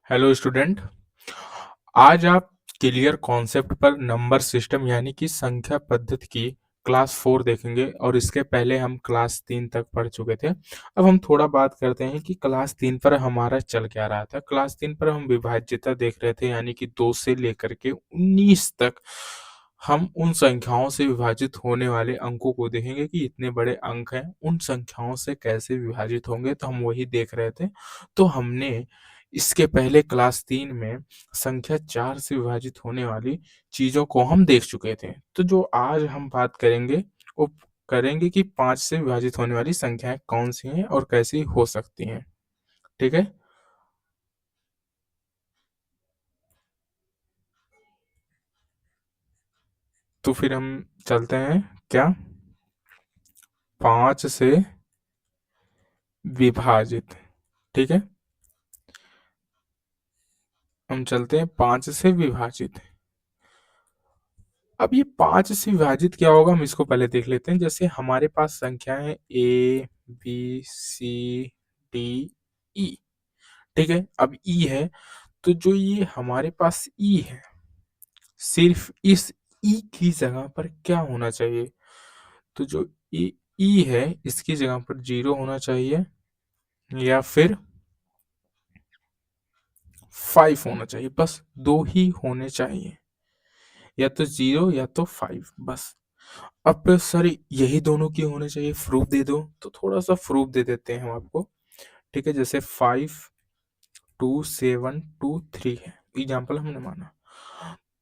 Hello student. आज आप clear concept पर नंबर सिस्टम यानी कि संख्या पद्धति की क्लास 4 देखेंगे और इसके पहले हम क्लास 3 तक पढ़ चुके थे। अब हम थोड़ा बात करते हैं कि क्लास 3 पर हमारा चल क्या रहा था। क्लास 3 पर हम विभाज्यता देख रहे थे यानी कि 2 से लेकर के 19 तक हम उन संख्याओं से विभाजित होने वाले अंकों को देखेंगे कि इतने बड़े अंक हैं, उन संख्याओं से कैसे विभाजित होंगे, तो हम वही देख रहे थे। तो हमने इसके पहले क्लास 3 में संख्या 4 से विभाजित होने वाली चीज़ों को हम देख चुके थे। तो जो आज हम बात करेंगे, वो करेंगे कि 5 से विभाजित होने वाली संख्याएँ कौन-सी हैं और कैसी हो सकती हैं। ठीक है? तो फिर हम चलते हैं क्या? 5 से विभाजित। ठीक है? हम चलते हैं 5 से विभाजित। अब ये 5 से विभाजित क्या होगा, हम इसको पहले देख लेते हैं। जैसे हमारे पास संख्याएँ हैं ए, बी, सी, डी, ई। ठीक है? अब ई है, तो जो ये हमारे पास ई है, सिर्फ़ इस ई की जगह पर क्या होना चाहिए? तो जो ई ई है, इसकी जगह पर 0 होना चाहिए या फिर 5 होना चाहिए, बस 2 ही होने चाहिए। या तो 0 या तो 5 बस। अब सर यही दोनों क्यों होने चाहिए? प्रूफ दे दो, तो थोड़ा-सा प्रूफ दे देते हैं हम आपको। ठीक है? जैसे 5, 2, 7, 2, 3 है, एग्ज़ाम्पल हमने माना।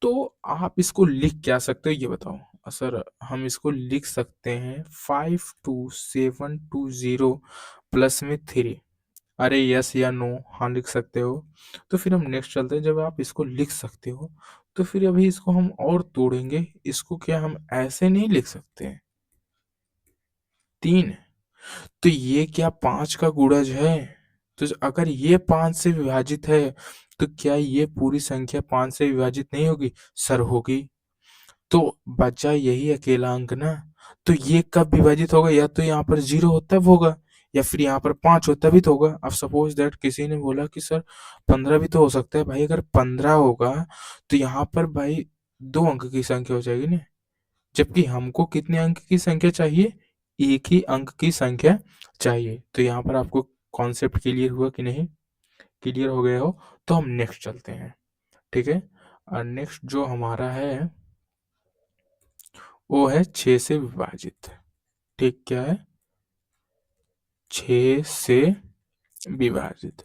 तो आप इसको लिख क्या सकते हो ये बताओ? सर हम इसको लिख सकते हैं 52720 प्लस में 3। अरे यस या नो? हाँ, लिख सकते हो। तो फिर हम नेक्स्ट चलते हैं, जब आप इसको लिख सकते हो, तो फिर अभी इसको हम और तोड़ेंगे। इसको क्या हम ऐसे नहीं लिख सकते हैं? 3, तो ये क्या 5 का गुणज है? तो अगर ये 5 से विभाजित है, तो क्या ये पूरी संख्या 5 से विभाजित नहीं होगी? सर होगी। तो बचा यही अकेला अंक ना। तो ये कब विभाजित होगा? या तो यहाँ पर 0 हो तब होगा, या फिर यहाँ पर 5 हो तभी तो होगा। अब सपोज दैट किसी ने बोला कि सर 15 भी तो हो सकता है। भाई अगर 15 होगा, तो यहाँ पर भाई 2 अंक की संख्या हो जाएगी ना। जबकि हमको कितने अंक की संख्या चाहिए? एक ही अंक की संख्या चाहिए। तो यहाँ पर आपको कॉन्सेप्ट क्लियर हुआ कि नहीं? क्लियर हो गया हो तो हम नेक्स्ट चलते हैं। ठीक है? नेक्स्ट जो हमारा है, वो है 6 से विभाजित। ठीक, क्या है? 6 से विभाजित।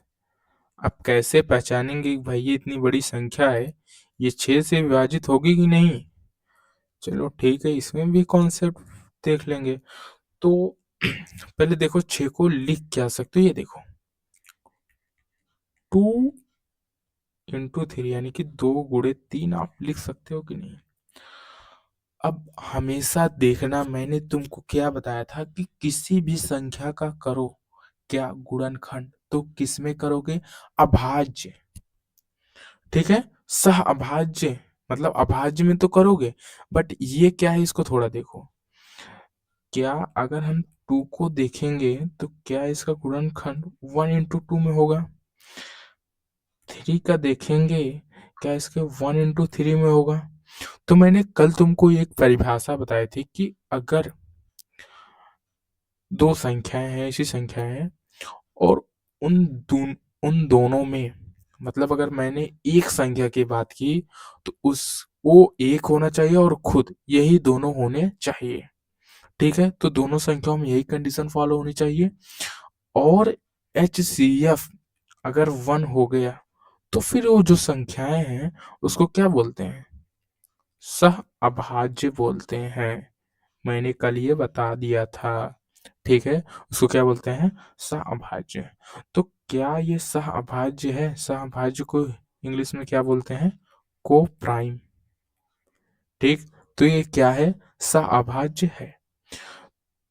अब कैसे पहचानेंगे कि भाई ये इतनी बड़ी संख्या है, ये 6 से विभाजित होगी कि नहीं? चलो ठीक है, इसमें भी कॉन्सेप्ट देख लेंगे। तो पहले देखो 6 को लिख क्या सकते हो, ये देखो 2 इंटू 3 यानी कि 2 गुणे 3 आप लिख सकते हो कि नहीं? अब हमेशा देखना, मैंने तुमको क्या बताया था कि किसी भी संख्या का करो क्या गुणनखंड, तो किसमें करोगे? अभाज्य। ठीक है? सह अभाज्य, मतलब अभाज्य में तो करोगे, बट ये क्या है इसको थोड़ा देखो। क्या अगर हम 2 को देखेंगे, तो क्या इसका गुणनखंड 1 इंटू 2 में होगा? 3 का देखेंगे, क्या इसके 1 इंटू 3 में होगा? तो मैंने कल तुमको एक परिभाषा बताई थी कि अगर 2 संख्याएँ हैं, ऐसी संख्याएँ हैं, और उन दून उन दोनों में, मतलब अगर मैंने एक संख्या की बात की, तो उस वो 1 होना चाहिए और खुद यही दोनों होने चाहिए। ठीक है? तो दोनों संख्याओं में यही कंडीशन फॉलो होनी चाहिए। और एचसीएफ अगर 1 हो गया, तो फिर वो जो संख्याएँ हैं, उसको क्या बोलते हैं? सहअभाज्य बोलते हैं। मैंने कल ये बता दिया था। ठीक है? उसको क्या बोलते हैं? सहअभाज्य। तो क्या ये सहअभाज्य है? सहअभाज्य को इंग्लिश में क्या बोलते हैं? को-प्राइम। ठीक? तो ये क्या है? सहअभाज्य है।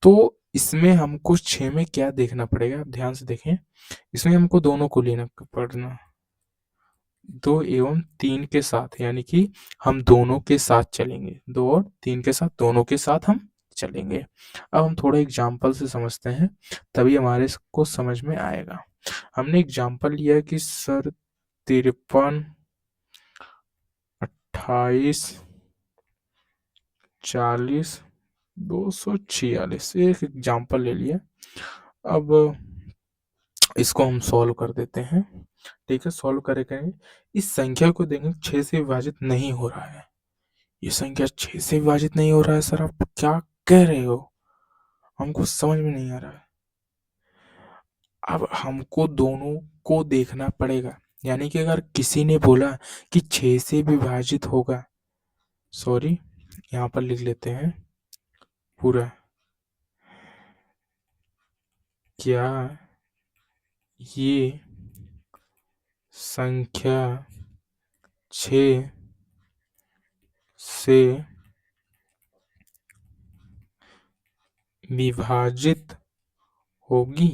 तो इसमें हमको 6 में क्या देखना पड़ेगा? आप ध्यान से देखें। इसमें हमको दोनों को लेना पड़ना, 2 एवं 3 के साथ, यानी कि हम दोनों के साथ चलेंगे। 2 और 3 के साथ, दोनों के साथ हम चलेंगे। अब हम थोड़ा एग्ज़ाम्पल से समझते हैं, तभी हमारे को समझ में आएगा। हमने एग्ज़ाम्पल लिया है कि सर 53, 28, 40, 246। एक एग्जाम्पल ले लिया। अब इसको हम सॉल्व कर देते हैं। ठीक है, सॉल्व करेंगे। इस संख्या को देखें 6 से विभाजित नहीं हो रहा है। ये संख्या 6 से विभाजित नहीं हो रहा है सर, आप क्या कह रहे हो? हमको समझ में नहीं आ रहा है। अब हमको दोनों को देखना पड़ेगा, यानी कि अगर किसी ने बोला कि 6 से विभाजित होगा, सॉरी यहाँ पर लिख लेते हैं पूरा, क्या ये संख्या 6 से विभाजित होगी?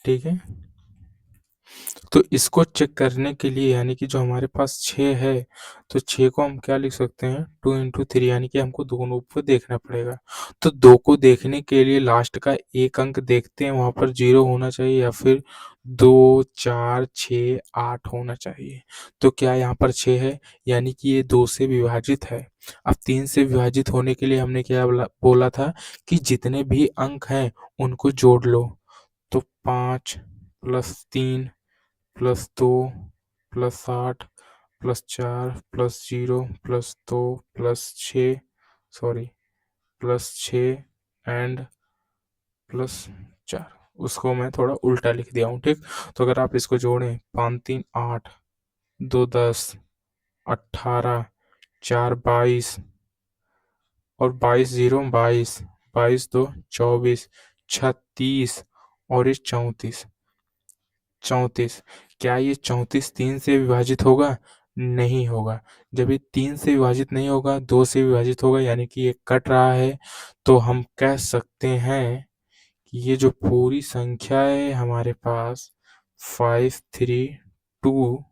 ठीक है, तो इसको चेक करने के लिए, यानी कि जो हमारे पास 6 है, तो 6 को हम क्या लिख सकते हैं, 2 इंटू 3, यानी कि हमको दोनों को देखना पड़ेगा। तो 2 को देखने के लिए लास्ट का एक अंक देखते हैं, वहाँ पर 0 होना चाहिए या फिर 2, 4, 6, 8 होना चाहिए। तो क्या यहाँ पर 6 है, यानी कि ये 2 से विभाजित है। अब 3 से विभाजित होने के लिए हमने क्या बोला था कि जितने भी अंक हैं उनको जोड़ लो। तो 5 + 3 + 2 + 8 + 4 + 0 + 2 + 6, सॉरी +6 एंड +4। उसको मैं थोड़ा उल्टा लिख दिया हूँ। ठीक, तो अगर आप इसको जोड़ें, 5 3 8, 2 10, 18, 4 22 और 22 0 22, 22 2 24, 36 और ये 34। 34, क्या ये 34 3 से विभाजित होगा? नहीं होगा। जब ये 3 से विभाजित नहीं होगा, 2 से विभाजित होगा, यानी कि ये कट रहा है। तो हम कह सकते हैं कि ये जो पूरी संख्या है हमारे पास 5 3 2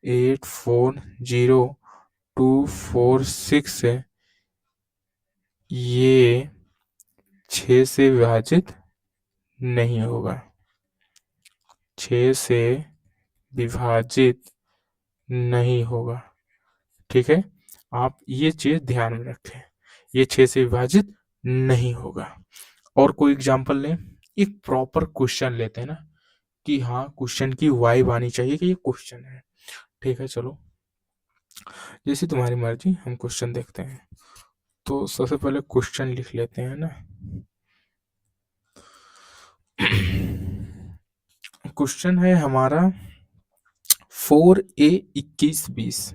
8 4 0 2 4 6 है, ये 6 से विभाजित नहीं होगा। 6 से विभाजित नहीं होगा। ठीक है, आप ये चीज ध्यान में रखें, ये 6 से विभाजित नहीं होगा। और कोई एग्जांपल लें, एक प्रॉपर क्वेश्चन लेते हैं ना, कि हाँ क्वेश्चन की वाइब आनी चाहिए कि ये क्वेश्चन है। ठीक है, चलो जैसी तुम्हारी मर्जी, हम क्वेश्चन देखते हैं। तो सबसे पहले क्वेश्चन लिख लेते हैं ना। क्वेश्चन है हमारा 4a 21 20।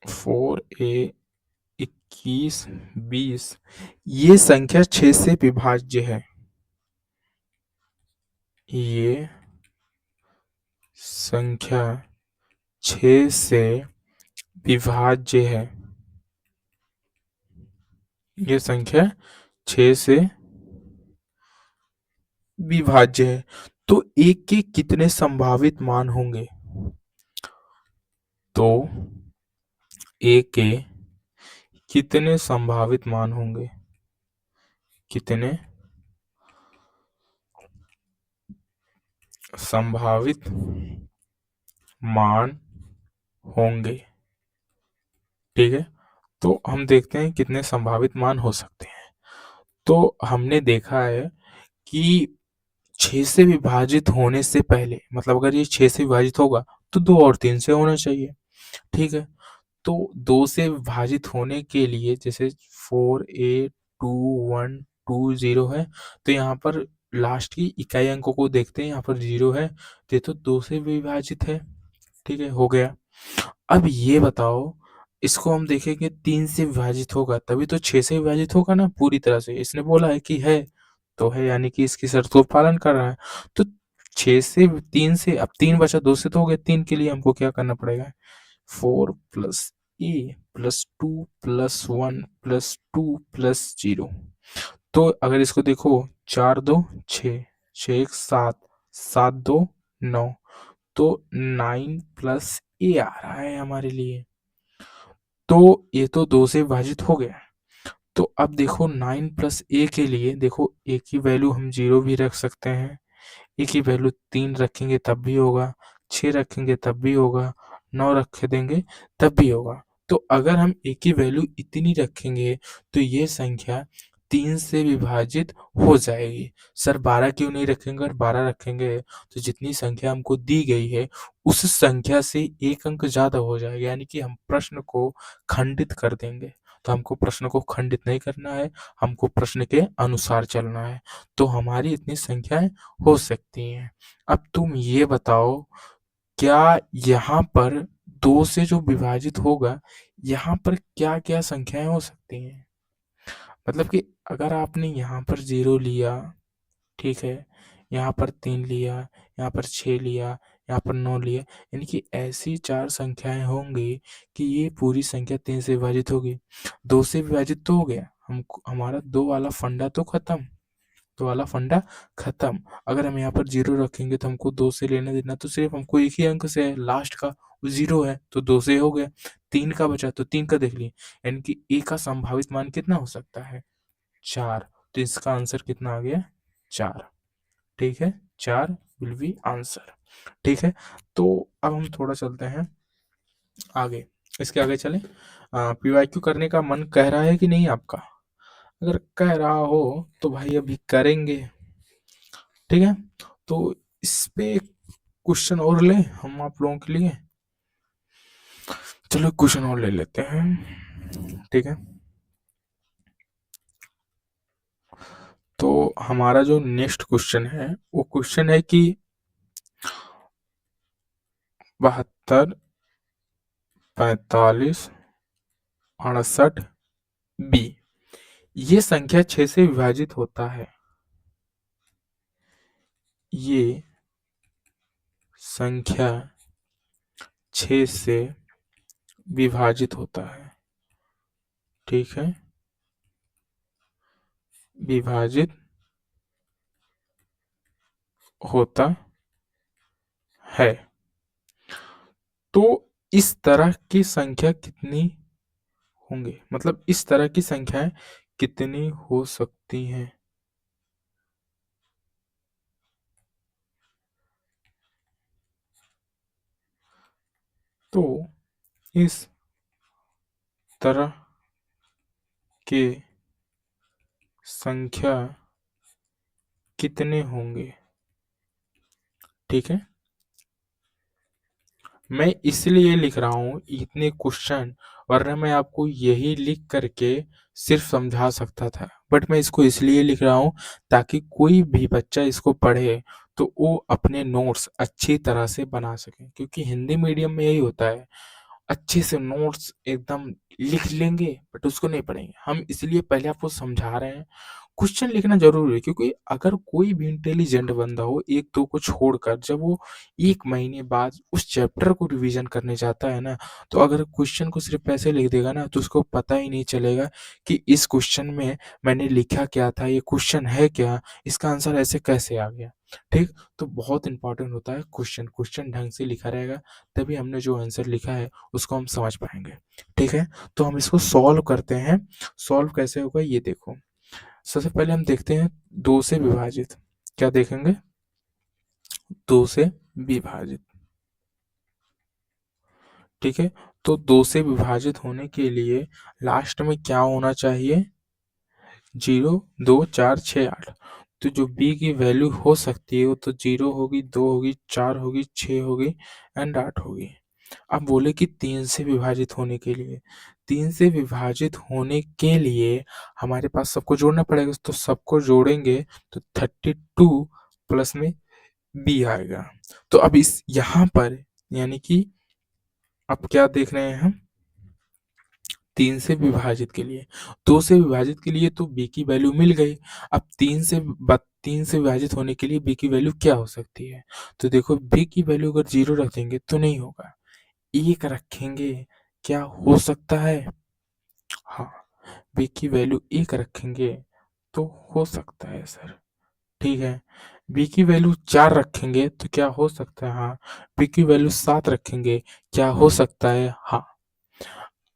4a 21 20 ये संख्या 6 से विभाज्य है। ये संख्या 6 से विभाज्य है। ये संख्या 6 से विभाज्य है। तो एक के कितने संभावित मान होंगे? तो एक के कितने संभावित मान होंगे? कितने संभावित मान होंगे? ठीक है, तो हम देखते हैं कितने संभावित मान हो सकते हैं। तो हमने देखा है कि 6 से विभाजित होने से पहले, मतलब अगर ये 6 से विभाजित होगा तो 2 और 3 से होना चाहिए। ठीक है, तो 2 से विभाजित होने के लिए, जैसे 4a2120 है, तो यहाँ पर लास्ट की इकाई अंकों को देखते हैं, यहाँ पर 0 है, तो ये तो 2 से विभाजित है। ठीक है, हो गया। अब ये बताओ, इसको हम देखेंगे 3 से विभाजित होगा तभी तो 6 से विभाजित होगा ना पूरी तरह से। इसने बोला है कि है, तो है, यानी कि इसकी शर्त को पालन कर रहा है। तो 6 से 3 से, अब 3 बचा, 2 से तो हो गया, 3 के लिए हमको क्या करना पड़ेगा, 4 + a + 2 + 1 + 2 + 0। तो अगर इसको देखो, 4 2 6, 6 1 7, 7 2 9, तो 9 + a आ रहा है हमारे लिए। तो ये तो 2 से विभाजित हो गया। तो अब देखो 9 + a के लिए, देखो a की वैल्यू हम 0 भी रख सकते हैं, ए की वैल्यू 3 रखेंगे तब भी होगा, 6 रखेंगे तब भी होगा, 9 रख देंगे तब भी होगा। तो अगर हम ए की वैल्यू इतनी रखेंगे तो ये संख्या 3 से विभाजित हो जाएगी। सर 12 क्यों नहीं रखेंगे? और 12 रखेंगे तो जितनी संख्या हमको दी गई है उस संख्या से 1 अंक ज़्यादा हो जाएगा, यानी कि हम प्रश्न को खंडित कर देंगे। तो हमको प्रश्न को खंडित नहीं करना है, हमको प्रश्न के अनुसार चलना है। तो हमारी इतनी संख्याएँ हो सकती हैं। अब तुम ये बताओ, क्या यहाँ पर 2 से जो विभाजित होगा, यहाँ पर क्या-क्या संख्याएँ हो सकती हैं? मतलब कि अगर आपने यहाँ पर 0 लिया, ठीक है, यहाँ पर 3 लिया, यहाँ पर 6 लिया, यहाँ पर 9 लिया, यानी कि ऐसी 4 संख्याएँ होंगी कि ये पूरी संख्या 3 से विभाजित होगी। 2 से विभाजित तो हो गया, हमको हमारा 2 वाला फंडा तो खत्म, 2 वाला फंडा खत्म। अगर हम यहाँ पर 0 रखेंगे तो हमको 2 से लेना-देना तो सिर्फ़ हमको एक ही अंक से है, लास्ट का, वो 0 है, तो 2 से हो गया। 3 का बचा तो 3 का देख लिए, यानी कि ए का संभावित मान कितना हो सकता है? 4। तो इसका आंसर कितना आ गया? 4। ठीक है, 4 विल बी आंसर। ठीक है, तो अब हम थोड़ा चलते हैं आगे। इसके आगे चलें। पीवाईक्यू करने का मन कह रहा है कि नहीं आपका? अगर कह रहा हो तो भाई अभी करेंगे। ठीक है, तो इस पे क्वेश्चन और लें हम आप लोगों के लिए। चलो क्वेश्चन और ले लेते हैं। ठीक है, तो हमारा जो नेक्स्ट क्वेश्चन है वो क्वेश्चन है कि 72, 45, 68 बी, ये संख्या 6 से विभाजित होता है। ये संख्या 6 से विभाजित होता है। ठीक है, विभाजित होता है। तो इस तरह की संख्या कितनी होंगे? मतलब इस तरह की संख्याएं कितनी हो सकती हैं? तो इस तरह के संख्या कितने होंगे? ठीक है, मैं इसलिए लिख रहा हूँ इतने क्वेश्चन, वरना मैं आपको यही लिख करके सिर्फ समझा सकता था, बट मैं इसको इसलिए लिख रहा हूँ ताकि कोई भी बच्चा इसको पढ़े तो वो अपने नोट्स अच्छी तरह से बना सके, क्योंकि हिंदी मीडियम में यही होता है, अच्छे से नोट्स एकदम लिख लेंगे बट उसको नहीं पढ़ेंगे। हम इसलिए पहले आपको समझा रहे हैं, क्वेश्चन लिखना ज़रूरी है, क्योंकि अगर कोई भी इंटेलिजेंट बंदा हो 1-2 को छोड़कर जब वो 1 महीने बाद उस चैप्टर को रिवीजन करने जाता है ना, तो अगर क्वेश्चन को सिर्फ़ ऐसे लिख देगा ना, तो उसको पता ही नहीं चलेगा कि इस क्वेश्चन में मैंने लिखा क्या था, ये क्वेश्चन है क्या, इसका आंसर ऐसे कैसे आ गया। ठीक? तो बहुत इम्पोर्टेंट होता है क्वेश्चन, क्वेश्चन ढंग से लिखा रहेगा, तभी हमने जो आंसर लिखा है उसको हम समझ पाएँगे। ठीक है? तो हम इसको सॉल्व करते हैं। सॉल्व कैसे होगा ये देखो। सबसे पहले हम देखते हैं 2 से विभाजित। क्या देखेंगे? 2 से विभाजित। ठीक है? तो 2 से विभाजित होने के लिए लास्ट में क्या होना चाहिए? 0, 2, 4, 6, 8। तो जो b की वैल्यू हो सकती है वो तो 0 होगी, 2 होगी, 4 होगी, 6 होगी एंड 8 होगी। अब बोले कि 3 से विभाजित होने के लिए, 3 से विभाजित होने के लिए हमारे पास सबको जोड़ना पड़ेगा, तो सबको जोड़ेंगे तो 32 प्लस में b आएगा। तो अब इस यहाँ पर यानी कि अब क्या देख रहे हैं हम? 3 से विभाजित के लिए, 2 से विभाजित के लिए तो b की वैल्यू मिल गई। अब 3 से विभाजित होने के लिए b की वैल्यू क्या हो सकती है? तो देखो b की वैल्यू अगर 0 रख देंगे तो नहीं होगा, 1 रखेंगे, क्या हो सकता है? हाँ, b की वैल्यू 1 रखेंगे तो हो सकता है सर। ठीक है, b की वैल्यू 4 रखेंगे तो क्या हो सकता है? हाँ, b की वैल्यू 7 रखेंगे, क्या हो सकता है? हाँ।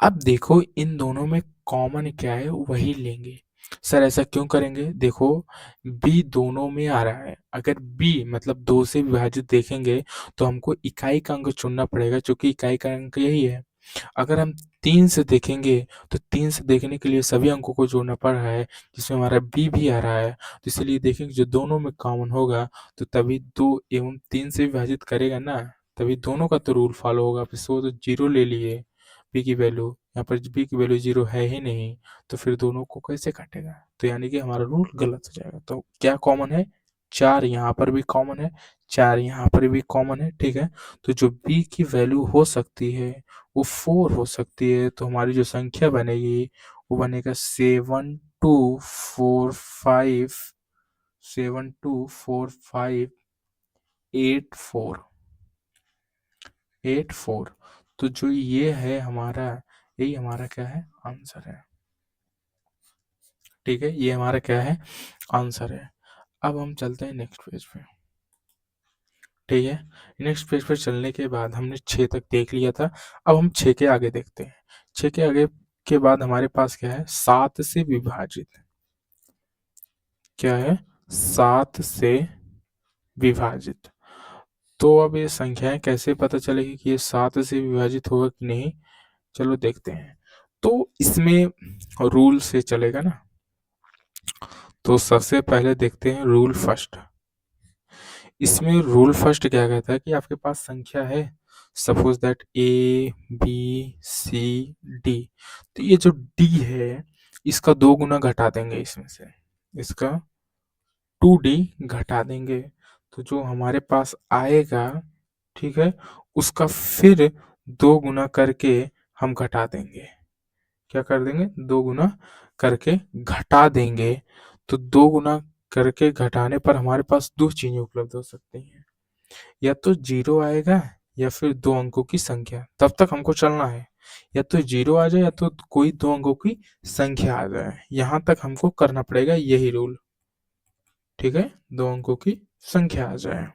अब देखो इन दोनों में कॉमन क्या है वही लेंगे। सर ऐसा क्यों करेंगे? देखो, b दोनों में आ रहा है। अगर b मतलब 2 से विभाजित देखेंगे तो हमको इकाई का अंक चुनना पड़ेगा, चूँकि इकाई का अंक यही है। अगर हम 3 से देखेंगे तो 3 से देखने के लिए सभी अंकों को जोड़ना पड़ रहा है, जिसमें हमारा b भी आ रहा है। तो इसलिए देखेंगे जो दोनों में कॉमन होगा तो तभी 2 एवं 3 से विभाजित करेगा ना, तभी दोनों का तो रूल फॉलो होगा। फिर से वो तो 0 ले लिए b की वैल्यू, यहाँ पर b की वैल्यू 0 है ही नहीं, तो फिर दोनों को कैसे काटेगा? तो यानी कि हमारा रूल गलत हो जाएगा। तो क्या कॉमन है? 4 यहाँ पर भी कॉमन है, 4 यहाँ पर भी कॉमन है, ठीक है? तो जो b की वैल्यू हो सकती है वो 4 हो सकती है। तो हमारी जो संख्या बनेगी वो बनेगा 7245 724584 84। तो जो ये है हमारा, यही हमारा क्या है? आंसर है। ठीक है, ये हमारा क्या है? आंसर है। अब हम चलते हैं नेक्स्ट पेज पे। ठीक है, नेक्स्ट पेज पे चलने के बाद हमने 6 तक देख लिया था। अब हम 6 के आगे देखते हैं। 6 के आगे के बाद हमारे पास क्या है? 7 से विभाजित। क्या है? 7 से विभाजित। तो अब ये संख्याएं कैसे पता चलेगी कि ये 7 से विभाजित होगा कि नहीं? चलो देखते हैं। तो इसमें रूल से चलेगा ना। तो सबसे पहले देखते हैं रूल फर्स्ट। इसमें रूल फर्स्ट क्या कहता है कि आपके पास संख्या है, suppose that A B C D. तो ये जो डी है इसका 2 गुना घटा देंगे इसमें से, इसका 2d घटा देंगे। तो जो हमारे पास आएगा, ठीक है, उसका फिर 2 गुना करके हम घटा देंगे। क्या कर देंगे? 2 गुना करके घटा देंगे। तो 2 गुना करके घटाने पर हमारे पास 2 चीजें उपलब्ध हो सकती हैं। या तो 0 आएगा या फिर 2 अंकों की संख्या। तब तक हमको चलना है। या तो 0 आ जाए या तो कोई 2 अंकों की संख्या आ जाए। यहाँ तक हमको करना पड़ेगा यही रूल। ठीक है, 2 अंकों की संख्या आ जाए।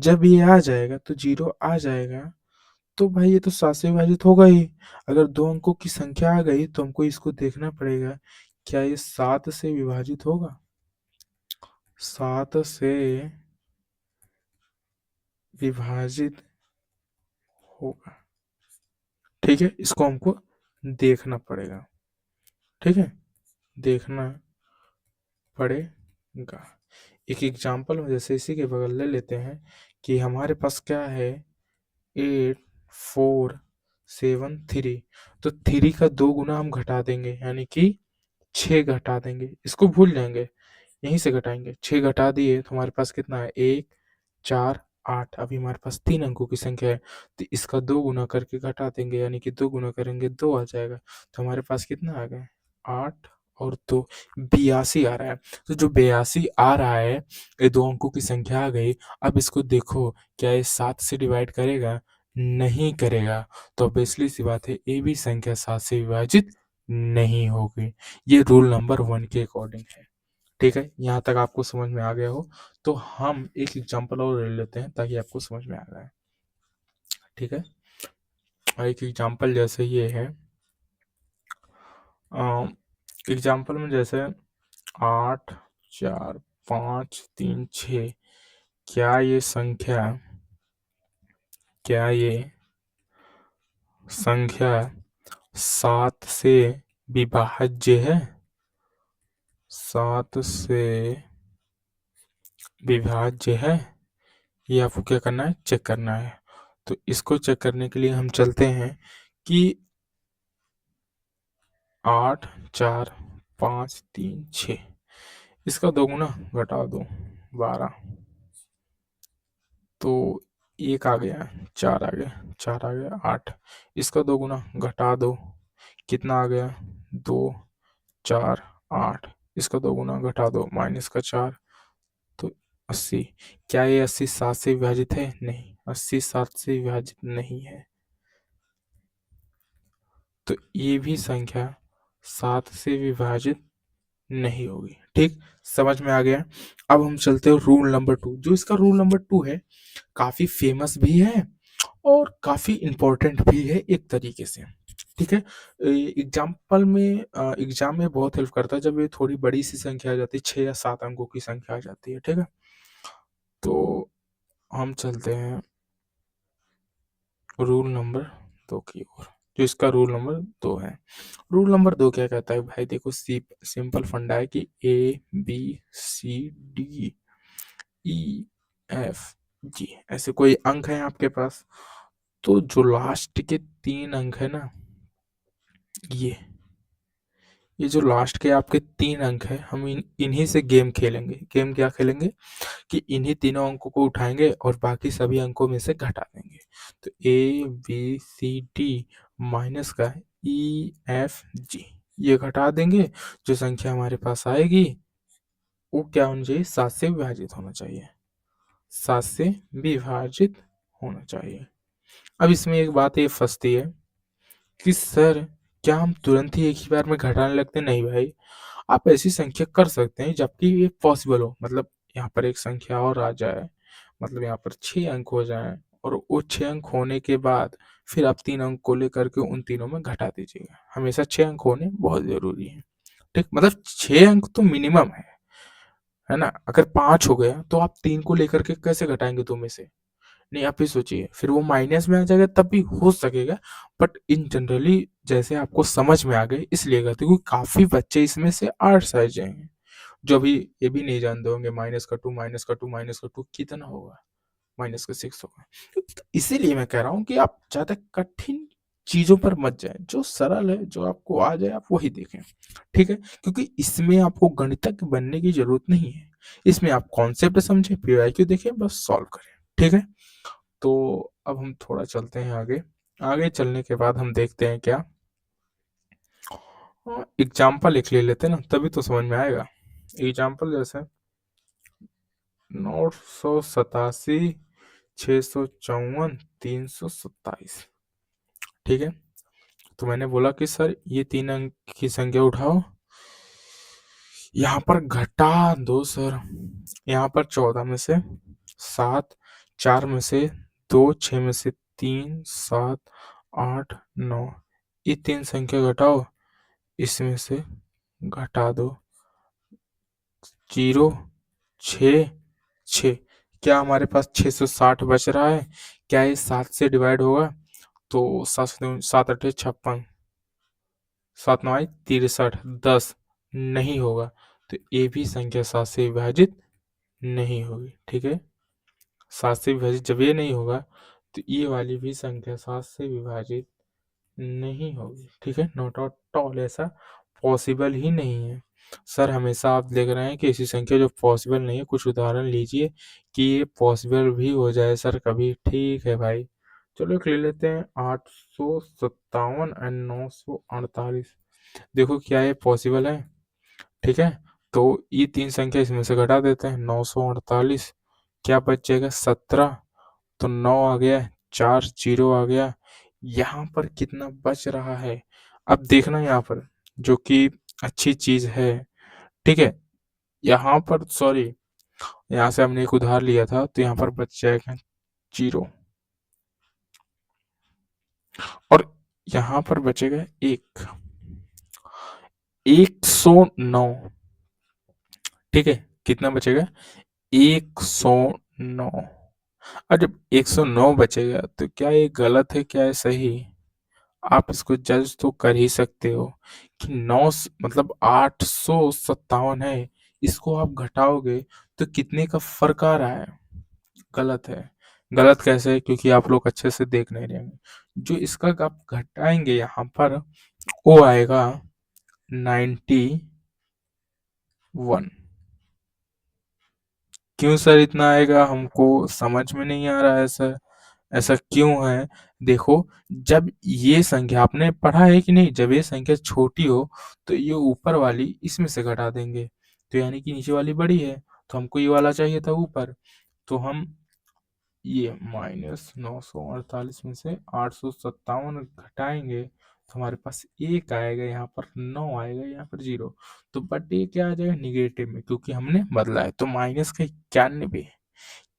जब ये आ जाएगा तो 0 आ जाएगा, तो भाई ये तो 7 से विभाजित होगा ही। अगर 2 अंकों की संख्या आ गई तो हमको इसको देखना पड़ेगा, क्या ये 7 से विभाजित होगा? 7 से विभाजित होगा। ठीक है, इसको हमको देखना पड़ेगा। ठीक है, देखना पड़ेगा। एक एग्जाम्पल में जैसे इसी के बगल ले लेते हैं कि हमारे पास क्या है? 8473। तो 3 का 2 गुना हम घटा देंगे, यानी कि 6 घटा देंगे। इसको भूल जाएंगे, यहीं से घटाएंगे। 6 घटा दिए तो हमारे पास कितना है? 1 4 8। अभी हमारे पास 3 अंकों की संख्या है, तो इसका 2 गुना करके घटा देंगे, यानी कि 2 गुना करेंगे 2 आ जाएगा। तो हमारे पास कितना आ गया? 8 और 2 82 आ रहा है। तो जो 82 आ रहा है, ये 2 अंकों की संख्या आ गई। अब इसको देखो, क्या ये 7 से डिवाइड करेगा? नहीं करेगा। तो ऑब्वियसली सी बात है, ये भी संख्या 7 से विभाजित नहीं होगी। ये रूल नंबर 1 के अकॉर्डिंग है। ठीक है, यहाँ तक आपको समझ में आ गया हो। तो हम एक एग्जांपल और ले लेते हैं ताकि आपको समझ में आ जाए। ठीक है, और एक एग्जांपल जैसे ये है, एग्जांपल में जैसे 8 4 5 3 6। क्या ये संख्या, क्या ये संख्या 7 से विभाज्य है? 7 से विभाज्य है? ये आपको क्या करना है? चेक करना है। तो इसको चेक करने के लिए हम चलते हैं कि 8 4 5 3 6, इसका 2 गुना घटा दो 12। तो 1 आ गया, 4 आ गया, 4 आ गया 8। इसका 2 गुना घटा दो, कितना आ गया? 2 4 8। इसका 2 गुना घटा दो, माइनस का 4, तो 80। क्या ये 80 7 से विभाजित है? नहीं, 80 7 से विभाजित नहीं है। तो ये भी संख्या 7 से विभाजित नहीं होगी। ठीक, समझ में आ गया। अब हम चलते हैं रूल नंबर 2। जो इसका रूल नंबर 2 है, काफी फेमस भी है और काफी इंपॉर्टेंट भी है एक तरीके से। ठीक है? एग्ज़ाम में बहुत हेल्प करता है जब ये थोड़ी बड़ी-सी संख्या आ जाती है, 6 या 7 अंकों की संख्या आ जाती है, ठीक है? तो हम चलते हैं रूल नंबर 2 की ओर, जो इसका रूल नंबर 2 है। रूल नंबर 2 क्या कहता है भाई, देखो सिंपल फंडा है कि ए, बी, सी, डी, ई, एफ, जी ऐसे कोई अंक हैं आपके पास, तो जो लास्ट के 3 अंक है ना, ये ये जो लास्ट के आपके 3 अंक हैं, हम इन्हीं से गेम खेलेंगे। गेम क्या खेलेंगे कि इन्हीं तीनों अंकों को उठाएँगे और बाकी सभी अंकों में से घटा देंगे। तो ए, बी, सी, डी माइनस का ई, एफ, जी, ये घटा देंगे। जो संख्या हमारे पास आएगी वो क्या होनी चाहिए, 7 से विभाजित होना चाहिए। 7 से विभाजित होना चाहिए। अब इसमें एक बात ये फँसती है कि सर क्या हम तुरंत ही एक ही बार में घटाने लगते हैं? नहीं भाई, आप ऐसी संख्या कर सकते हैं जबकि ये पॉसिबल हो, मतलब यहाँ पर एक संख्या और आ जाए, मतलब यहाँ पर 6 अंक हो जाएँ और वो 6 अंक होने के बाद फिर आप 3 अंक को लेकर के उन तीनों में घटा दीजिएगा। हमेशा 6 अंक होने बहुत ज़रूरी है, ठीक? मतलब 6 अंक तो मिनिमम है ना? अगर 5 हो गया तो आप 3 को लेकर के कैसे घटाएँगे 2 में से? नहीं, आप ही सोचिए, फिर वो माइनस में आ जाएगा तब भी हो सकेगा, बट इन जनरली जैसे आपको समझ में आ गए इसलिए कहते हैं, क्योंकि काफ़ी बच्चे इसमें से आर्ट्स साइड जाएँगे, जो अभी ये भी नहीं जानते होंगे माइनस का 2 माइनस का 2 माइनस का 2 कितना होगा? माइनस का 6 होगा। तो इसीलिए मैं कह रहा हूँ कि आप ज़्यादा कठिन चीज़ों पर मत जाएँ, जो सरल है, जो आपको आ जाए आप वही देखें, ठीक है? क्योंकि इसमें आपको गणितज्ञ बनने की ज़रूरत नहीं है। इसमें आप कॉन्सेप्ट समझें, पीवाईक्यू देखें, बस सॉल्व करें, ठीक है? तो अब हम थोड़ा चलते हैं आगे। आगे चलने के बाद हम देखते हैं क्या, एग्ज़ाम्पल एक ले लेते हैं ना, तभी तो समझ में आएगा। एग्ज़ाम्पल जैसे 987, 654, 327, ठीक है? तो मैंने बोला कि सर ये 3 अंक की संख्या उठाओ, यहाँ पर घटा दो सर। यहाँ पर 14 में से 7, 4 में से 2, 6 में से 3, 7, 8, 9, ये 3 संख्या घटाओ, इसमें से घटा दो 0, 6, 6। क्या हमारे पास 660 बच रहा है? क्या ये 7 से डिवाइड होगा? तो 7 आठे 56, 7 नौ 63, 10 नहीं होगा। तो ये भी संख्या 7 से विभाजित नहीं होगी, ठीक है? 7 से विभाजित जब ये नहीं होगा तो ये वाली भी संख्या 7 से विभाजित नहीं होगी, ठीक है? नॉट एट ऑल, ऐसा पॉसिबल ही नहीं है। सर हमेशा आप देख रहे हैं कि ऐसी संख्या जो पॉसिबल नहीं है, कुछ उदाहरण लीजिए कि ये पॉसिबल भी हो जाए सर कभी। ठीक है भाई, चलो एक ले लेते हैं 857 एंड 948। देखो क्या ये पॉसिबल है, ठीक है? तो ये 3 संख्या इसमें से घटा देते हैं, 948, क्या बच जाएगा 17, तो 9 आ गया, 4 0 आ गया। यहाँ पर कितना बच रहा है? अब देखना यहाँ पर, जो कि अच्छी चीज़ है, ठीक है? यहाँ पर सॉरी, यहाँ से हमने एक उधार लिया था तो यहाँ पर बच जाएगा 0 और यहाँ पर बचेगा 1, 109, ठीक है? कितना बचेगा? 109। और जब 109 बचेगा तो क्या ये गलत है, क्या ये सही? आप इसको जज तो कर ही सकते हो कि मतलब 857 है, इसको आप घटाओगे तो कितने का फर्क आ रहा है? गलत है। गलत कैसे? क्योंकि आप लोग अच्छे से देख नहीं रहे हैं। जो इसका आप घटाएंगे यहाँ पर वो आएगा 91। क्यों सर इतना आएगा? हमको समझ में नहीं आ रहा है सर, ऐसा क्यों है? देखो, जब ये संख्या आपने पढ़ा है कि नहीं, जब ये संख्या छोटी हो तो ये ऊपर वाली इसमें से घटा देंगे, तो यानी कि नीचे वाली बड़ी है, तो हमको ये वाला चाहिए था ऊपर, तो हम ये -948 में से 857 घटाएंगे तो हमारे पास 1 आएगा, यहाँ पर 9 आएगा, यहाँ पर 0, तो बट ये क्या आ जाएगा निगेटिव में, क्योंकि हमने बदला है, तो माइनस का 91।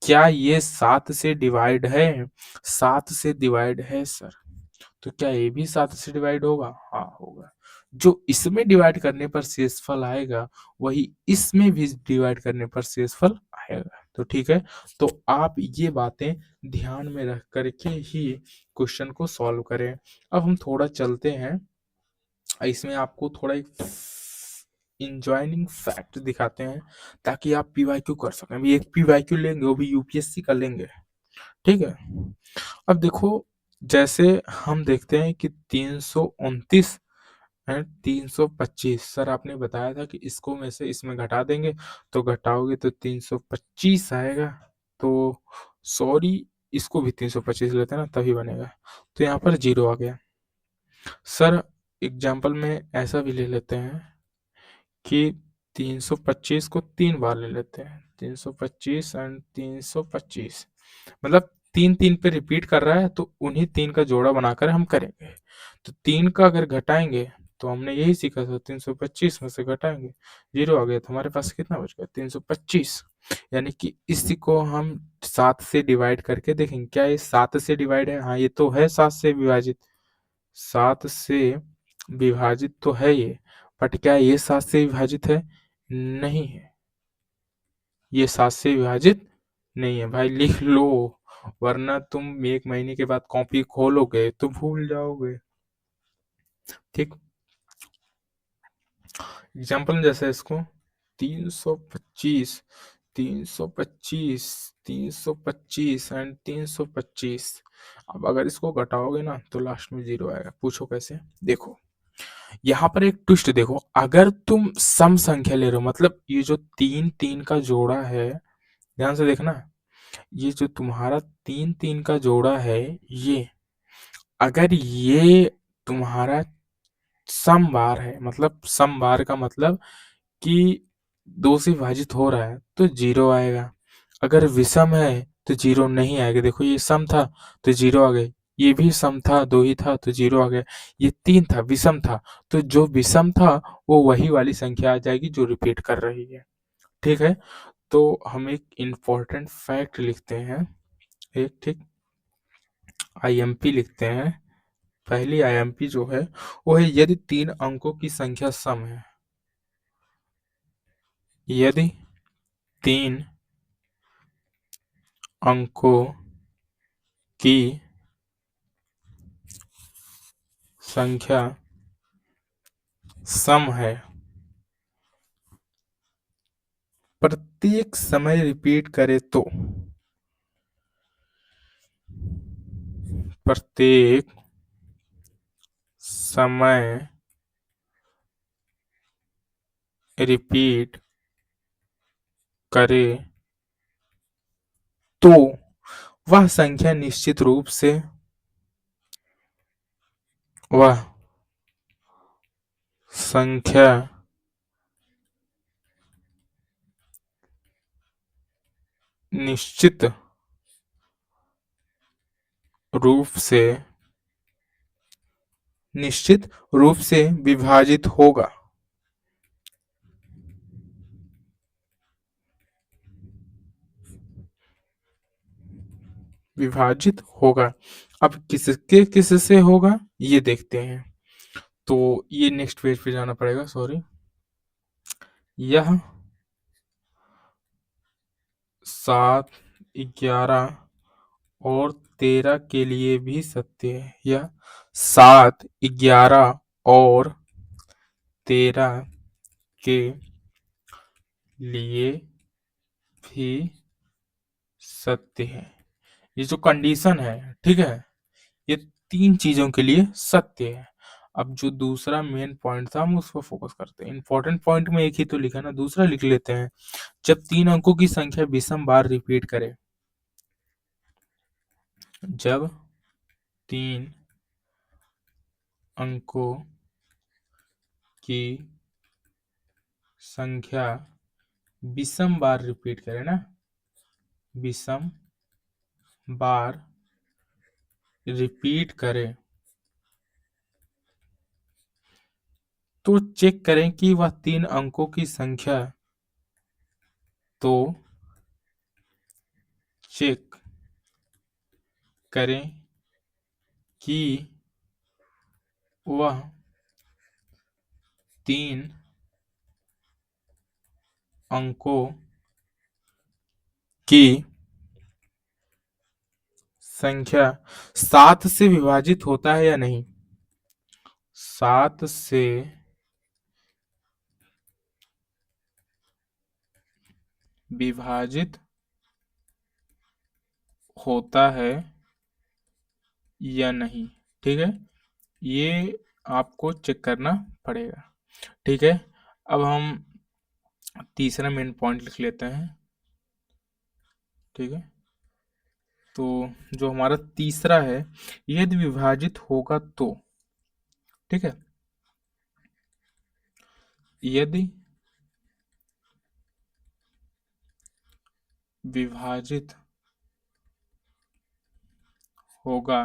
क्या ये 7 से डिवाइड है? 7 से डिवाइड है सर। तो क्या ये भी 7 से डिवाइड होगा? हाँ, होगा। जो इसमें डिवाइड करने पर शेषफल आएगा, वही इसमें भी डिवाइड करने पर शेषफल आएगा। तो ठीक है, तो आप ये बातें ध्यान में रख करके ही क्वेश्चन को सॉल्व करें। अब हम थोड़ा चलते हैं, इसमें आपको थोड़ा एक इंजॉइनिंग फैक्ट दिखाते हैं, ताकि आप पीवाईक्यू कर सकें। अभी एक पीवाईक्यू लेंगे, वो भी यूपीएससी का लेंगे, ठीक है। अब देखो, जैसे हम देखते हैं कि 329 एंड 325, सर आपने बताया था कि इसको में से इसमें घटा देंगे, तो घटाओगे तो 325 आएगा। तो सॉरी, इसको भी 325 लेते हैं ना, तभी बनेगा। तो यहाँ पर जीरो आ गया। सर एग्जाम्पल में ऐसा भी ले लेते हैं कि 325 को 3 बार ले लेते हैं, 325 एंड 325, मतलब 3 पे रिपीट कर रहा है, तो उन्हीं 3 का जोड़ा बनाकर हम करेंगे। तो 3 का अगर घटाएंगे, तो हमने यही सीखा था, 325 में से घटाएंगे, जीरो आ गया, तो हमारे पास कितना बच गया? 325। यानी कि इसी को हम 7 से डिवाइड करके देखेंगे, क्या ये 7 से डिवाइड है? हाँ, ये तो है 7 से विभाजित, 7 से विभाजित तो है ये, बट क्या ये 7 से विभाजित है? नहीं है, ये 7 से विभाजित नहीं है। भाई लिख लो, वरना तुम 1 महीने के बाद कॉपी खोलोगे तो भूल जाओगे। ठीक, एग्जाम्पल में जैसे इसको 325, 325, 325 एंड 325, अब अगर इसको घटाओगे ना, तो लास्ट में जीरो आएगा। पूछो कैसे? देखो, यहाँ पर एक ट्विस्ट देखो, अगर तुम सम संख्या ले रहे हो, मतलब ये जो 3 का जोड़ा है, ध्यान से देखना, ये जो तुम्हारा 3 का जोड़ा है, ये अगर ये तुम्हारा सम बार है, मतलब सम बार का मतलब कि 2 से विभाजित हो रहा है, तो जीरो आएगा। अगर विषम है तो जीरो नहीं आएगा। देखो, ये सम था तो जीरो आ गए, ये भी सम था, 2 ही था तो जीरो आ गया, ये 3 था, विषम था, तो जो विषम था वो वही वाली संख्या आ जाएगी जो रिपीट कर रही है। ठीक है, तो हम एक इम्पोर्टेंट फैक्ट लिखते हैं, एक, ठीक, आईएमपी लिखते हैं। पहली आईएमपी जो है वो है, यदि 3 अंकों की संख्या सम है, यदि 3 अंकों की संख्या सम है, प्रत्येक समय रिपीट करे तो, प्रत्येक समय रिपीट करे तो वह संख्या निश्चित रूप से, वह संख्या निश्चित रूप से, निश्चित रूप से विभाजित होगा। विभाजित होगा। अब किसके किससे होगा ये देखते हैं। तो ये नेक्स्ट पेज पे जाना पड़ेगा, सॉरी। यह 7, 11 और 13 के लिए भी सत्य है। यह 7, 11 और 13 के लिए भी सत्य है। ये जो कंडीशन है, ठीक है, ये 3 चीजों के लिए सत्य है। अब जो दूसरा मेन पॉइंट था, हम उस पर फोकस करते हैं। इंपॉर्टेंट पॉइंट में एक ही तो लिखा ना, दूसरा लिख लेते हैं। जब 3 अंकों की संख्या विषम बार रिपीट करे, जब 3 अंकों की संख्या विषम बार रिपीट करे ना, विषम बार रिपीट करे, तो चेक करें कि वह 3 अंकों की संख्या, तो चेक करें कि वह 3 अंकों की संख्या 7 से विभाजित होता है या नहीं? 7 से विभाजित होता है या नहीं? ठीक है, ये आपको चेक करना पड़ेगा। ठीक है, अब हम तीसरा मेन पॉइंट लिख लेते हैं। ठीक है, तो जो हमारा तीसरा है, यदि विभाजित होगा तो, ठीक है, यदि विभाजित होगा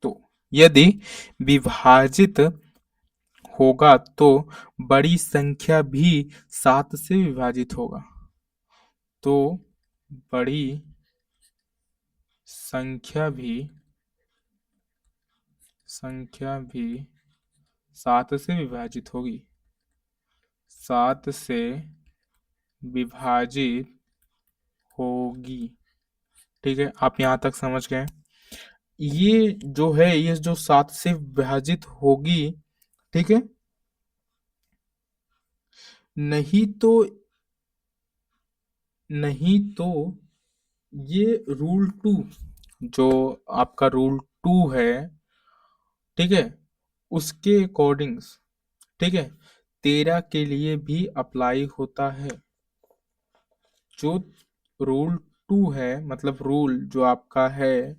तो, यदि विभाजित होगा तो बड़ी संख्या भी 7 से विभाजित होगा, तो बड़ी संख्या भी 7 से विभाजित होगी, 7 से विभाजित होगी। ठीक है, आप यहाँ तक समझ गए? ये जो है, ये जो 7 से विभाजित होगी, ठीक है, नहीं तो ये रूल 2, जो आपका रूल 2 है, ठीक है, उसके अकॉर्डिंग्स, ठीक है, 13 के लिए भी अप्लाई होता है। जो रूल 2 है, मतलब रूल जो आपका है,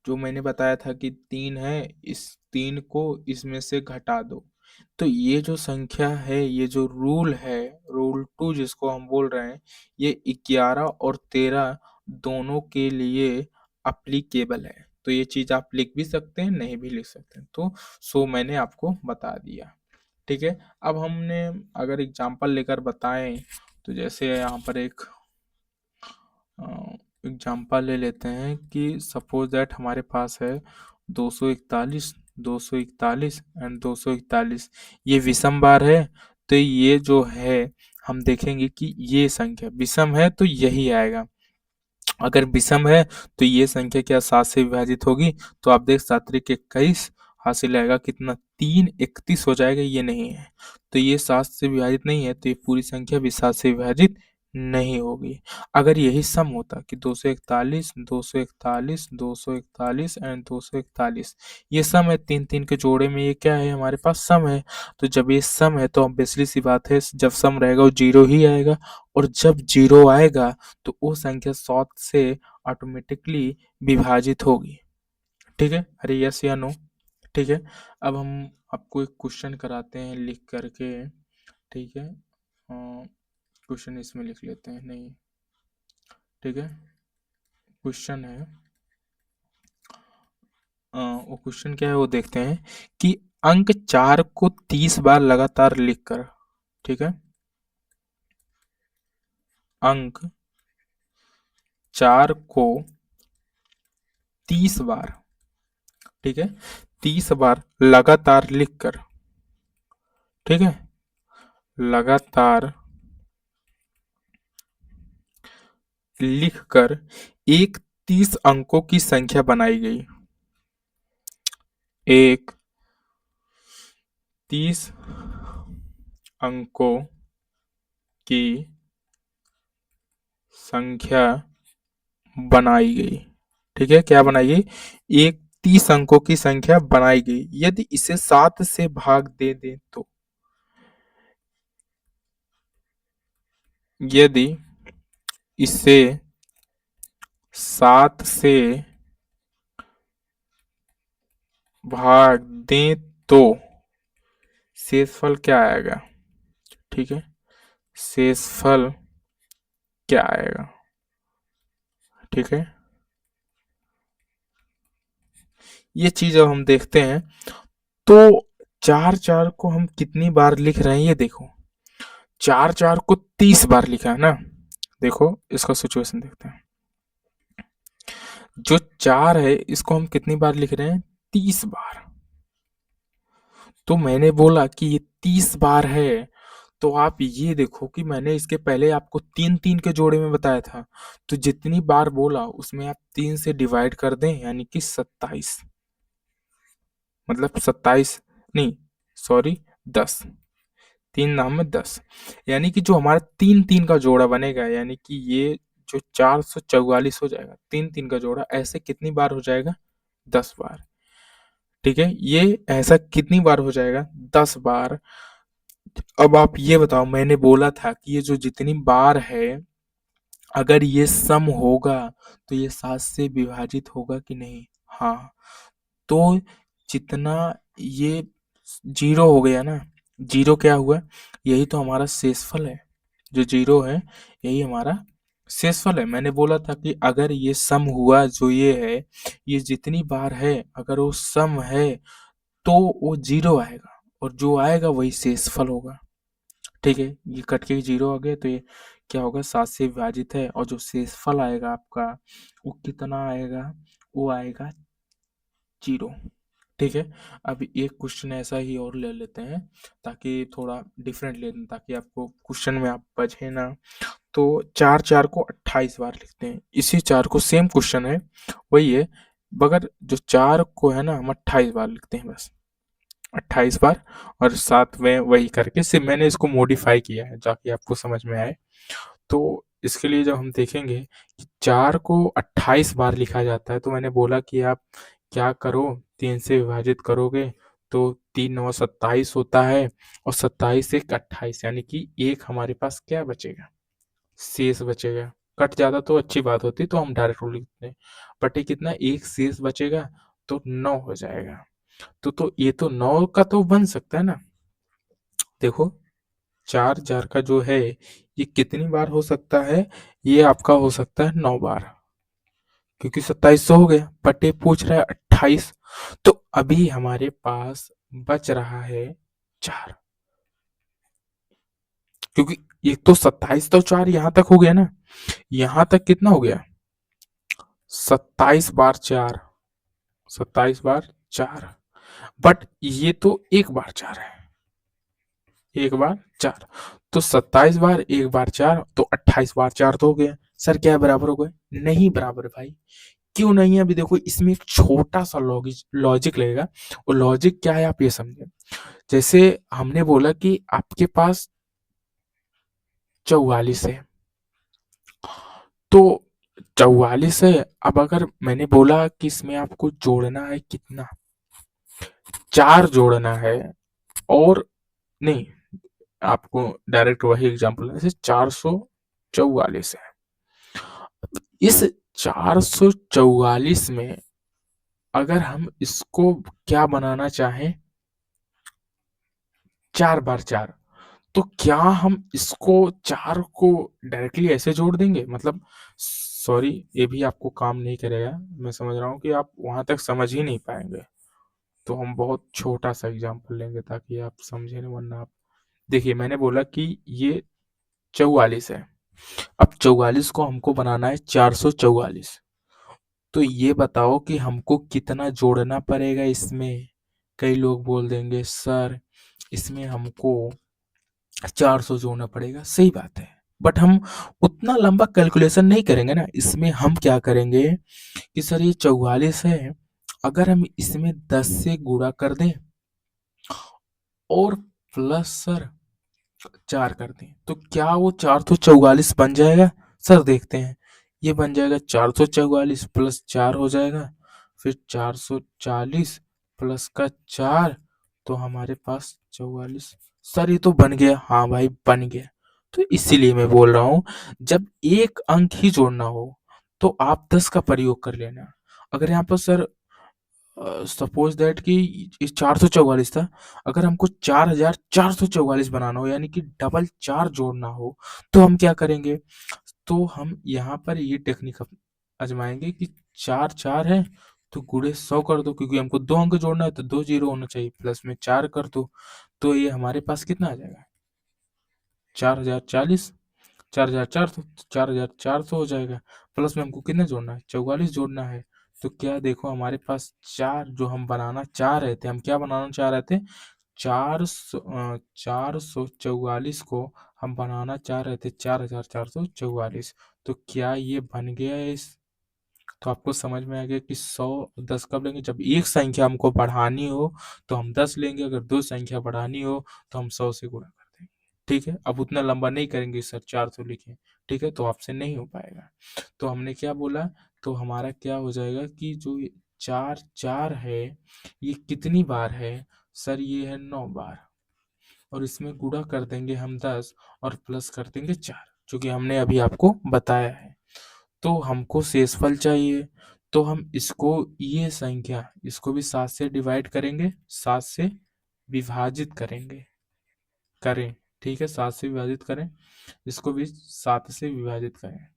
जो मैंने बताया था कि 3 है, इस 3 को इसमें से घटा दो, तो ये जो संख्या है, ये जो रूल है, रूल 2 जिसको हम बोल रहे हैं, ये 11 और 13 दोनों के लिए अप्लीकेबल है। तो ये चीज आप लिख भी सकते हैं, नहीं भी लिख सकते हैं, तो सो मैंने आपको बता दिया। ठीक है, अब हमने अगर एग्जाम्पल लेकर बताएं, तो जैसे यहाँ पर एक एग्जाम्पल ले लेते हैं कि सपोज दैट हमारे पास है 241, 241 एंड 241, ये विषम बार है, तो ये जो है, हम देखेंगे कि ये संख्या विषम है तो यही आएगा। अगर विषम है तो ये संख्या क्या 7 से विभाजित होगी, तो आप देख 7 त्रिक 21 हासिल आएगा कितना, 331 हो जाएगा, ये नहीं है, तो ये 7 से विभाजित नहीं है, तो ये पूरी संख्या भी 7 से विभाजित नहीं होगी। अगर यही सम होता कि 241, 241, 241 एंड 241, ये सम है, 3 3 के जोड़े में ये क्या है, हमारे पास सम है, तो जब ये सम है तो ऑब्वियसली सी बात है, जब सम रहेगा वो जीरो ही आएगा, और जब जीरो आएगा तो वो संख्या 100 से ऑटोमेटिकली विभाजित होगी। ठीक है, अरे यस या नो? ठीक है, अब हम आपको एक क्वेश्चन कराते हैं लिख करके। ठीक है, क्वेश्चन इसमें लिख लेते हैं, नहीं, ठीक है, क्वेश्चन है, वो क्वेश्चन क्या है वो देखते हैं कि अंक 4 को 30 बार लगातार लिखकर, ठीक है, अंक 4 को 30 बार, ठीक है, 30 बार लगातार लिखकर, ठीक है, लगातार लिखकर एक 30 अंकों की संख्या बनाई गई, एक 30 अंकों की संख्या बनाई गई। ठीक है, क्या बनाई गई, एक 30 अंकों की संख्या बनाई गई, यदि इसे 7 से भाग दे दें तो, यदि इसे 7 से भाग दें तो शेषफल क्या आएगा? ठीक है, शेषफल क्या आएगा? ठीक है, ये चीज अब हम देखते हैं, तो 4 4 को हम कितनी बार लिख रहे हैं, ये देखो, 4 4 को 30 बार लिखा है ना। देखो इसका सिचुएशन देखते हैं, जो 4 है इसको हम कितनी बार लिख रहे हैं, 30 बार, तो मैंने बोला कि ये 30 बार है, तो आप ये देखो कि मैंने इसके पहले आपको 3-3 के जोड़े में बताया था, तो जितनी बार बोला उसमें आप 3 से डिवाइड कर दें यानी कि 27, मतलब 27 नहीं, सॉरी 10, 3 नाम में 10, यानी कि जो हमारा 3-3 का जोड़ा बनेगा यानी कि ये जो 444 हो जाएगा, 3-3 का जोड़ा ऐसे कितनी बार हो जाएगा? 10 बार। ठीक है? ये ऐसा कितनी बार हो जाएगा? 10 बार। अब आप ये बताओ, मैंने बोला था कि ये जो जितनी बार है, अगर ये सम होगा तो ये 7 से विभाजित होगा कि नहीं? हाँ। तो जितना ये 0 हो गया ना, 0 क्या हुआ? यही तो हमारा शेषफल है। जो 0 है, यही हमारा शेषफल है। मैंने बोला था कि अगर ये सम हुआ जो ये है, ये जितनी बार है, अगर वो सम है तो वो 0 आएगा और जो आएगा वही शेषफल होगा। ठीक है? ये कट के 0 आ गया तो ये क्या होगा? 7 से विभाजित है और जो शेषफल आएगा आपका, वो कितना आएगा? वो आएगा 0। ठीक है? अब एक क्वेश्चन ऐसा ही और ले लेते हैं ताकि थोड़ा डिफरेंट ले लें, ताकि आपको क्वेश्चन में आप बझे ना। तो 4 को 28 बार लिखते हैं। इसी 4 को, सेम क्वेश्चन है, वही है, मगर जो 4 को है ना हम 28 बार लिखते हैं बस। 28 बार, और साथ में वही करके सिर्फ मैंने इसको मॉडिफाई किया है ताकि आपको समझ में आए। तो इसके लिए जब हम देखेंगे कि 4 को 28 बार लिखा जाता है, तो मैंने बोला कि आप क्या करो, 3 से विभाजित करोगे तो 3 9 27 होता है, और 27 एक 28, यानी कि एक हमारे पास क्या बचेगा? शेष बचेगा। कट जाता तो अच्छी बात होती, तो हम डायरेक्ट लिख देते, बट ये कितना, एक शेष बचेगा तो 9 हो जाएगा। तो ये तो 9 का तो बन सकता है ना। देखो, 4 का जो है ये कितनी बार हो सकता है? ये आपका हो सकता है 9 बार, क्योंकि 27 हो गया, बट ये पूछ रहा है 28। तो अभी हमारे पास बच रहा है 4, क्योंकि एक तो 27 तो 4 यहां तक हो गया ना, यहां तक कितना हो गया? 27 बार 4, 27 बार 4, बट ये तो एक बार 4 है, एक बार 4, तो 27 बार एक बार 4, तो 28 बार 4 तो हो गया। सर क्या बराबर हो गए? नहीं बराबर भाई। क्यों नहीं है? अभी देखो, इसमें एक छोटा सा लॉजिक लगेगा, और लॉजिक क्या है आप ये समझे। जैसे हमने बोला कि आपके पास 44 है, तो 44 है, अब अगर मैंने बोला कि इसमें आपको जोड़ना है कितना, 4 जोड़ना है, और नहीं, आपको डायरेक्ट वही एग्जांपल, जैसे 444 है, इस 444 में अगर हम इसको क्या बनाना चाहें, 4 बार 4, तो क्या हम इसको 4 को डायरेक्टली ऐसे जोड़ देंगे? मतलब सॉरी, ये भी आपको काम नहीं करेगा, मैं समझ रहा हूँ कि आप वहां तक समझ ही नहीं पाएंगे, तो हम बहुत छोटा सा एग्जांपल लेंगे ताकि आप समझे ना, वरना आप देखिए, मैंने बोला कि ये 44 है, अब 44 को हमको बनाना है 444, तो ये बताओ कि हमको कितना जोड़ना पड़ेगा इसमें? कई लोग बोल देंगे सर इसमें हमको 400 जोड़ना पड़ेगा, सही बात है, बट हम उतना लंबा कैलकुलेशन नहीं करेंगे ना। इसमें हम क्या करेंगे कि सर ये 44 है, अगर हम इसमें 10 से गुणा कर दें और प्लस सर 4 कर दें, तो क्या वो 444 बन जाएगा? सर देखते हैं, ये बन जाएगा 444 प्लस 4 हो जाएगा, फिर 440 प्लस का 4, तो हमारे पास 44। सर ये तो बन गया। हाँ भाई बन गया। तो इसीलिए मैं बोल रहा हूँ, जब एक अंक ही जोड़ना हो तो आप 10 का प्रयोग कर लेना। अगर यहाँ पर सर सपोज दैट कि 444 था, अगर हमको 4444 बनाना हो यानी कि डबल 4 जोड़ना हो, तो हम क्या करेंगे? तो हम यहाँ पर ये टेक्निक आजमाएंगे कि 4 4 है तो गुणे 100 कर दो, क्योंकि हमको 2 अंक जोड़ना है तो 2 जीरो होना चाहिए, प्लस में 4 कर दो, तो ये हमारे पास कितना आ जाएगा? 4040, 4400, 4400 हो जाएगा, प्लस में हमको कितना जोड़ना है? 44 जोड़ना है। तो क्या देखो, हमारे पास 4 जो हम बनाना चाह रहे थे, हम क्या बनाना चाह रहे थे? 444 को हम बनाना चाह रहे थे 4444, तो क्या ये बन गया है इस तो आपको समझ में आ गया कि 100 10 कब लेंगे, जब एक संख्या हमको बढ़ानी हो तो हम 10 लेंगे, अगर दो संख्या बढ़ानी हो तो हम 100 से गुणा कर देंगे। ठीक है, अब उतना लंबा नहीं करेंगे सर, 400 लिखें। ठीक है, तो आपसे नहीं हो पाएगा। तो हमने क्या बोला, तो हमारा क्या हो जाएगा कि जो ये 4 4 है, ये कितनी बार है सर, ये है 9 बार, और इसमें गुणा कर देंगे हम 10 और प्लस कर देंगे 4, जो कि हमने अभी आपको बताया है। तो हमको शेषफल चाहिए, तो हम इसको, ये संख्या, इसको भी 7 से डिवाइड करेंगे, 7 से विभाजित करें। ठीक है, 7 से विभाजित करें, इसको भी 7 से विभाजित करें,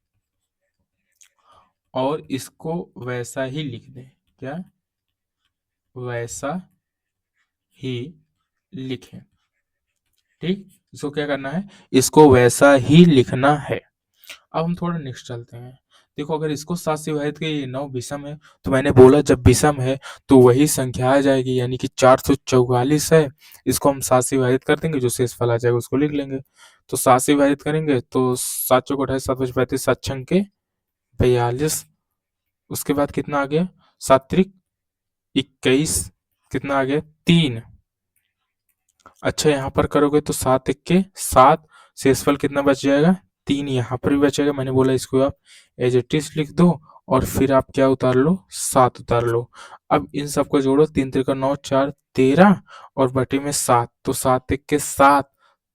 और इसको वैसा ही लिख दें। क्या? वैसा ही लिखें। ठीक, इसको क्या करना है, इसको वैसा ही लिखना है। अब हम थोड़ा नेक्स्ट चलते हैं। देखो, अगर इसको 7 से विभाजित किया, ये 9 विषम है, तो मैंने बोला जब विषम है तो वही संख्या आ जाएगी, यानी कि 444 है, इसको हम 7 से विभाजित कर देंगे, जो शेषफल आ जाएगा उसको लिख लेंगे। तो 7 से विभाजित करेंगे तो 7 चौक 28, 7 5 35, 7 छंग के 42, उसके बाद कितना आ गया, 7 त्रिक 21, कितना आ गया 3। अच्छा, यहाँ पर करोगे तो 7 एक के 7, शेषफल कितना बच जाएगा, 3, यहाँ पर भी बचेगा। मैंने बोला इसको आप एज इट इज लिख दो, और फिर आप क्या उतार लो, 7 उतार लो। अब इन सबको जोड़ो, 3 त्रिका 9, 4 13, और बटे में 7, तो 7 एक के 7,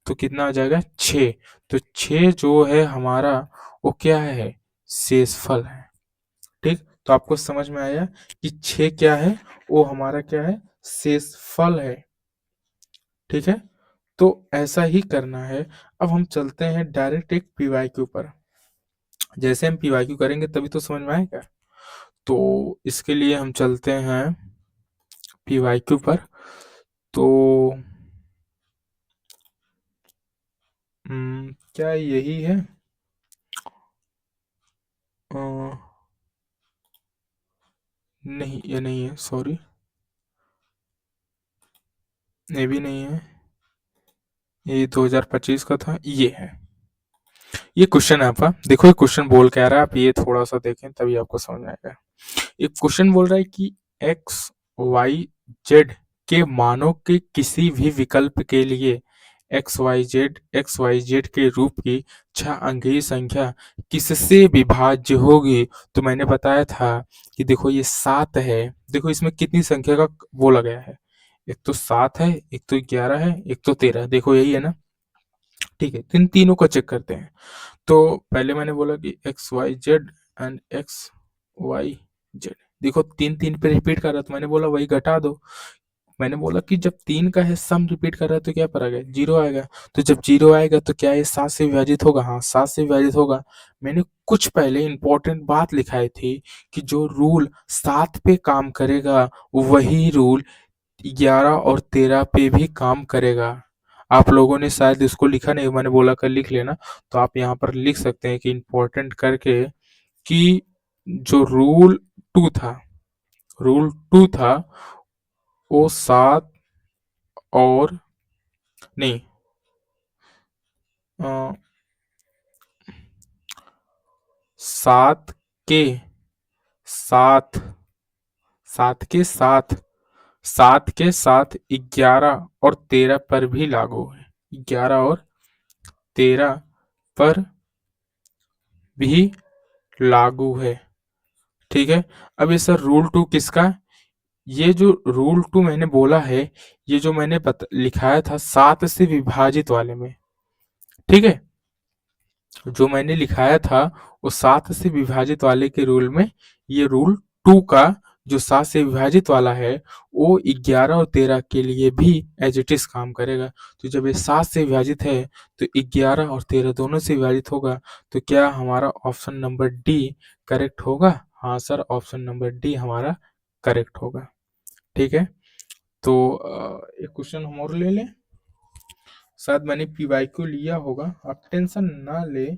तो कितना आ जाएगा 6। तो 6 जो है हमारा, वो क्या है, शेषफल है। ठीक, तो आपको समझ में आया कि 6 क्या है, वो हमारा क्या है, शेषफल है। ठीक है, तो ऐसा ही करना है। अब हम चलते हैं डायरेक्ट एक पीवाईक्यू पर। जैसे हम पीवाईक्यू करेंगे तभी तो समझ में आएगा। तो इसके लिए हम चलते हैं पीवाईक्यू पर। तो क्या यही है? अ, नहीं, ये नहीं है, सॉरी, ये भी नहीं है, ये 2025 का था, ये है। ये क्वेश्चन है आपका, देखो ये क्वेश्चन बोल क्या रहा है, आप ये थोड़ा सा देखें तभी आपको समझ में आएगा। एक क्वेश्चन बोल रहा है कि एक्स वाई जेड के मानों के किसी भी विकल्प के लिए एक्स वाई जेड के रूप की 6 अंकीय संख्या किससे विभाज्य होगी। तो मैंने बताया था कि देखो ये 7 है, देखो इसमें कितनी संख्या का बोला गया है, एक तो 7 है, एक तो 11 है, एक तो 13, देखो यही है ना। ठीक है, तो इन तीनों को चेक करते हैं। तो पहले मैंने बोला कि X Y Z and X Y Z, देखो 3 3 पे रिपीट कर रहा है, तो मैंने बोला वही घटा दो। मैंने बोला कि जब 3 का है सम रिपीट कर रहा है तो क्या पर आ गया, 0 आएगा। तो जब 0 आएगा तो क्या ये 7 से विभाजित होगा, हाँ 7 से विभाजित होगा। मैंने कुछ पहले इंपॉर्टेंट बात लिखाई थी कि जो रूल 7 पे काम करेगा वही रूल 11 और 13 पे भी काम करेगा। आप लोगों ने शायद इसको लिखा नहीं, मैंने बोला कर लिख लेना, तो आप यहाँ पर लिख सकते हैं कि इंपॉर्टेंट करके कि जो रूल टू था वो 7 और नहीं, अ, 7 के साथ, 7 के साथ, 7 के साथ 11 और 13 पर भी लागू है, 11 और 13 पर भी लागू है। ठीक है, अब ये सर रूल टू किसका, ये जो रूल टू मैंने बोला है, ये जो मैंने लिखाया था 7 से विभाजित वाले में। ठीक है, जो मैंने लिखाया था वो 7 से विभाजित वाले के रूल में, ये रूल टू का जो 7 से विभाजित वाला है वो 11 और 13 के लिए भी एज इट इज काम करेगा। तो जब ये 7 से विभाजित है तो 11 और 13 दोनों से विभाजित होगा, तो क्या हमारा ऑप्शन नंबर डी करेक्ट होगा। हाँ सर, ऑप्शन नंबर डी हमारा करेक्ट होगा। ठीक है, तो एक क्वेश्चन हम और ले लें, शायद मैंने पीवाईक्यू लिया होगा, आप टेंशन ना ले।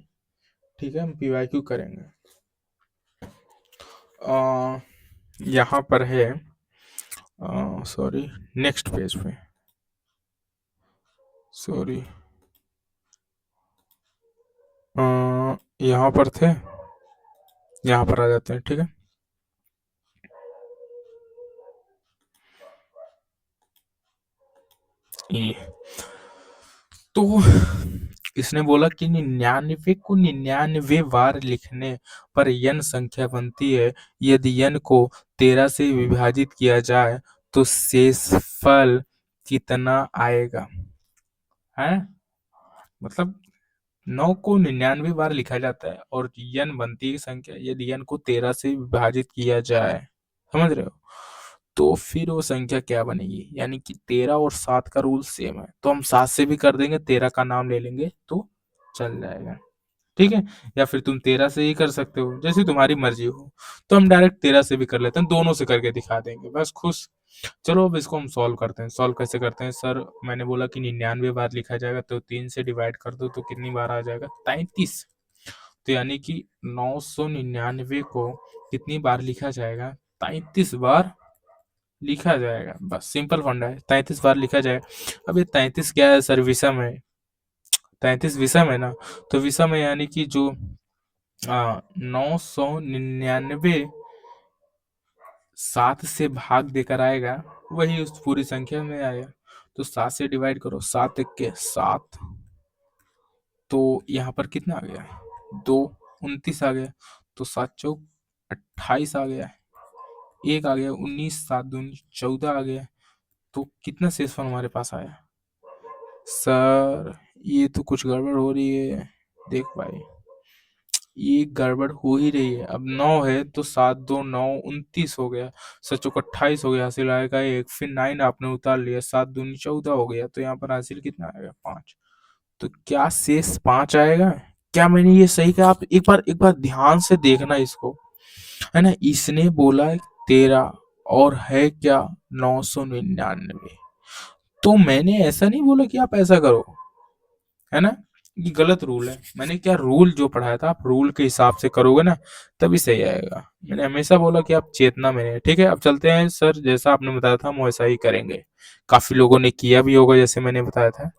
ठीक है, हम पीवाईक्यू करेंगे। यहाँ पर है, सॉरी, नेक्स्ट पेज पे, सॉरी, यहाँ पर थे, यहाँ पर आ जाते हैं, ठीक है। ये तो इसने बोला कि 99 को 99 बार लिखने पर n संख्या बनती है। यदि n को 13 से विभाजित किया जाए तो शेषफल कितना आएगा? है, मतलब 9 को 99 बार लिखा जाता है और n बनती है संख्या, यदि n को 13 से विभाजित किया जाए, समझ रहे हो, तो फिर वो संख्या क्या बनेगी? यानी कि 13 और 7 का रूल सेम है, तो हम 7 से भी कर देंगे, 13 का नाम ले लेंगे तो चल जाएगा, ठीक है। या फिर तुम 13 से ही कर सकते हो, जैसी तुम्हारी मर्जी हो। तो हम डायरेक्ट 13 से भी कर लेते हैं, दोनों से करके दिखा देंगे, बस खुश। चलो अब इसको हम सॉल्व करते हैं। सॉल्व कैसे करते हैं सर? मैंने बोला कि 99 बार लिखा जाएगा, तो 3 से डिवाइड कर दो तो कितनी बार आ जाएगा? 33। तो यानी कि 999 को कितनी बार लिखा जाएगा? 33 बार लिखा जाएगा, बस सिंपल फंडा है, 33 बार लिखा जाएगा। अब ये 33 क्या है सर? विषम है, 33 विषम है ना, तो विषम है यानी कि जो 999 7 से भाग देकर आएगा, वही उस पूरी संख्या में आएगा। तो 7 से डिवाइड करो, 7 एक के 7, तो यहाँ पर कितना आ गया? 2, 29 आ गया। तो 7 चौक 28 आ गया, एक आ गया 19, 7 दूनी 14 आ गया। तो कितना शेषफल हमारे पास आया? सर ये तो कुछ गड़बड़ हो रही है, देख भाई, ये गड़बड़ हो ही रही है। अब 9 है तो 7 2 9 29 हो गया, 7 चौक 28 हो गया, हासिल आएगा 1, फिर 9 आपने उतार लिया, 7 दूनी 14 हो गया, तो यहाँ पर हासिल कितना आएगा? 5। तो क्या शेष 5 आएगा? क्या मैंने ये सही कहा? आप एक बार ध्यान से देखना इसको, है ना। इसने बोला 13 और है क्या? 999। तो मैंने ऐसा नहीं बोला कि आप ऐसा करो, है ना। ये गलत रूल है। मैंने क्या रूल जो पढ़ाया था, आप रूल के हिसाब से करोगे ना तभी सही आएगा। मैंने हमेशा बोला कि आप चेतना में रहे, ठीक है। अब चलते हैं सर, जैसा आपने बताया था हम वैसा ही करेंगे। काफी लोगों ने किया भी होगा जैसे मैंने बताया था,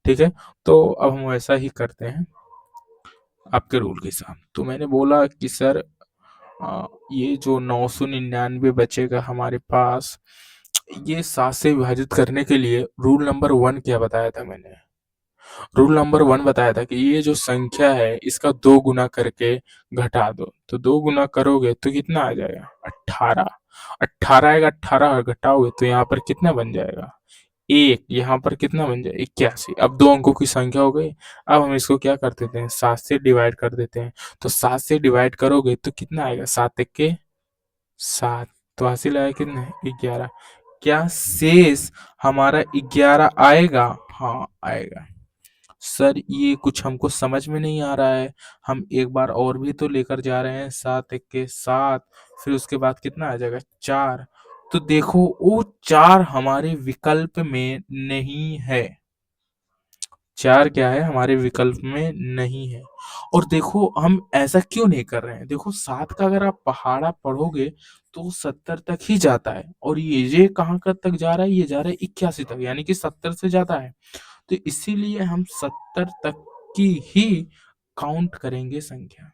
ठीक है। तो अब हम वैसा ही करते हैं आपके रूल के हिसाब। तो मैंने बोला कि सर ये जो 999 बचेगा हमारे पास, ये 7 से विभाजित करने के लिए रूल नंबर 1 क्या बताया था मैंने? रूल नंबर 1 बताया था कि ये जो संख्या है इसका 2 गुना करके घटा दो। तो 2 गुना करोगे तो कितना आ जाएगा? 18। 18 आएगा, 18 घटाओगे तो यहाँ पर कितना बन जाएगा? 1। यहाँ पर कितना बन जाए? 81। अब 2 अंकों की संख्या हो गई। अब हम इसको क्या कर देते हैं? 7 से डिवाइड कर देते हैं। तो 7 से डिवाइड करोगे तो कितना आएगा? 7 एक के 7। तो हासिल आया कितना? 11। क्या शेष हमारा 11 आएगा? हाँ आएगा। सर ये कुछ हमको समझ में नहीं आ रहा है। हम एक बार और भी तो लेकर जा रहे हैं, 7 एक के 7, फिर उसके बाद कितना आ जाएगा? 4। तो देखो वो 4 हमारे विकल्प में नहीं है। 4 क्या है? हमारे विकल्प में नहीं है। और देखो हम ऐसा क्यों नहीं कर रहे हैं? देखो 7 का अगर आप पहाड़ा पढ़ोगे तो 70 तक ही जाता है, और ये कहाँ का तक जा रहा है? ये जा रहा है 81 तक, यानी कि 70 से ज्यादा है। तो इसीलिए हम 70 तक की ही काउंट करेंगे संख्या,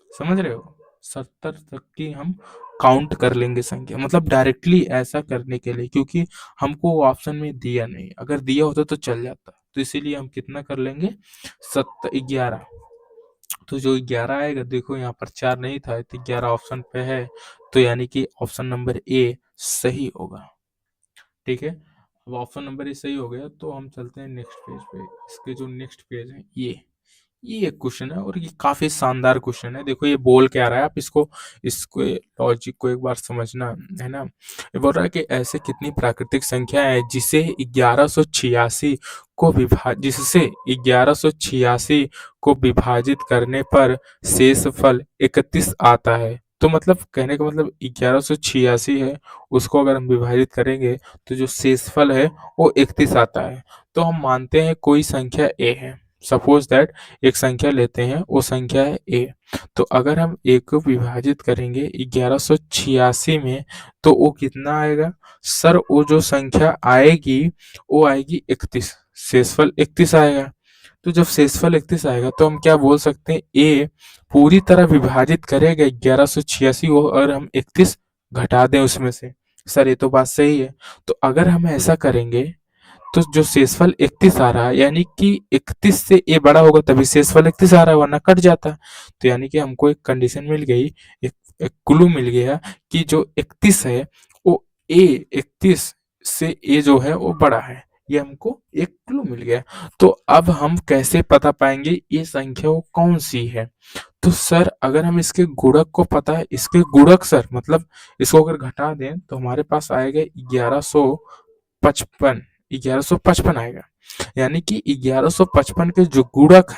समझ रहे हो। 70 तक की हम काउंट कर लेंगे संख्या, मतलब डायरेक्टली ऐसा करने के लिए, क्योंकि हमको वो ऑप्शन में दिया नहीं, अगर दिया होता तो चल जाता। तो इसीलिए हम कितना कर लेंगे? 11। तो जो 11 आएगा, देखो यहाँ पर 4 नहीं था तो 11 ऑप्शन पे है, तो यानी कि ऑप्शन नंबर ए सही होगा, ठीक है। अब ऑप्शन नंबर ए सही हो गया, तो हम चलते हैं नेक्स्ट पेज पे। इसके जो नेक्स्ट पेज है, ये एक क्वेश्चन है और ये काफी शानदार क्वेश्चन है। देखो ये बोल क्या रहा है, आप इसको इसको लॉजिक को एक बार समझना, है ना। ये बोल रहा है कि ऐसे कितनी प्राकृतिक संख्या है जिसे 1186 को विभाजित जिससे 1186 को विभाजित करने पर शेषफल 31 आता है। तो मतलब कहने का मतलब 1186 है, उसको अगर हम विभाजित करेंगे तो जो शेषफल है वो 31 आता है। तो हम मानते हैं कोई संख्या ए है, सपोज दैट एक संख्या लेते हैं, वो संख्या है ए। तो अगर हम ए को विभाजित करेंगे 1186 में तो वो कितना आएगा? सर वो जो संख्या आएगी वो आएगी 31। शेषफल 31 आएगा। तो जब शेषफल 31 आएगा तो हम क्या बोल सकते हैं, ए पूरी तरह विभाजित करेगा 1186 को और हम 31 घटा दें उसमें से। सर ये तो बात सही है। तो अगर हम ऐसा करेंगे तो जो शेषफल 31 आ रहा है, यानी कि 31 से ए बड़ा होगा तभी शेषफल 31 आ रहा है, वरना कट जाता। तो यानी कि हमको एक कंडीशन मिल गई, एक क्लू मिल गया कि जो 31 है वो ए 31 से ए जो है वो बड़ा है। ये हमको एक क्लू मिल गया। तो अब हम कैसे पता पाएंगे ये संख्या वो कौन सी है? तो सर अगर हम इसके गुणक को पता है, इसके गुणक सर मतलब इसको अगर घटा दें तो हमारे पास आएगा 1155, 1155 आएगा। यानी कि 1155 के जो गुणक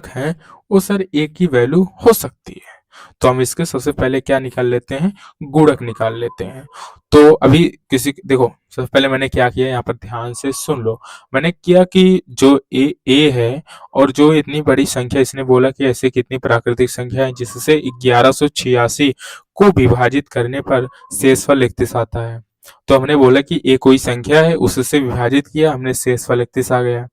हैं वो सर एक ही वैल्यू हो सकती है। तो हम इसके सबसे पहले क्या निकाल लेते हैं, गुणक निकाल लेते हैं। तो अभी किसी देखो, सबसे पहले मैंने क्या किया, यहाँ पर ध्यान से सुन लो। मैंने किया कि जो ए है और जो इतनी बड़ी संख्या, इसने बोला कि ऐसे कितनी प्राकृतिक संख्या है जिससे 1186 को विभाजित करने पर शेषफल 31 आता है। तो हमने बोला कि ए कोई संख्या है, उससे विभाजित किया हमने, शेषफल 31 आ गया।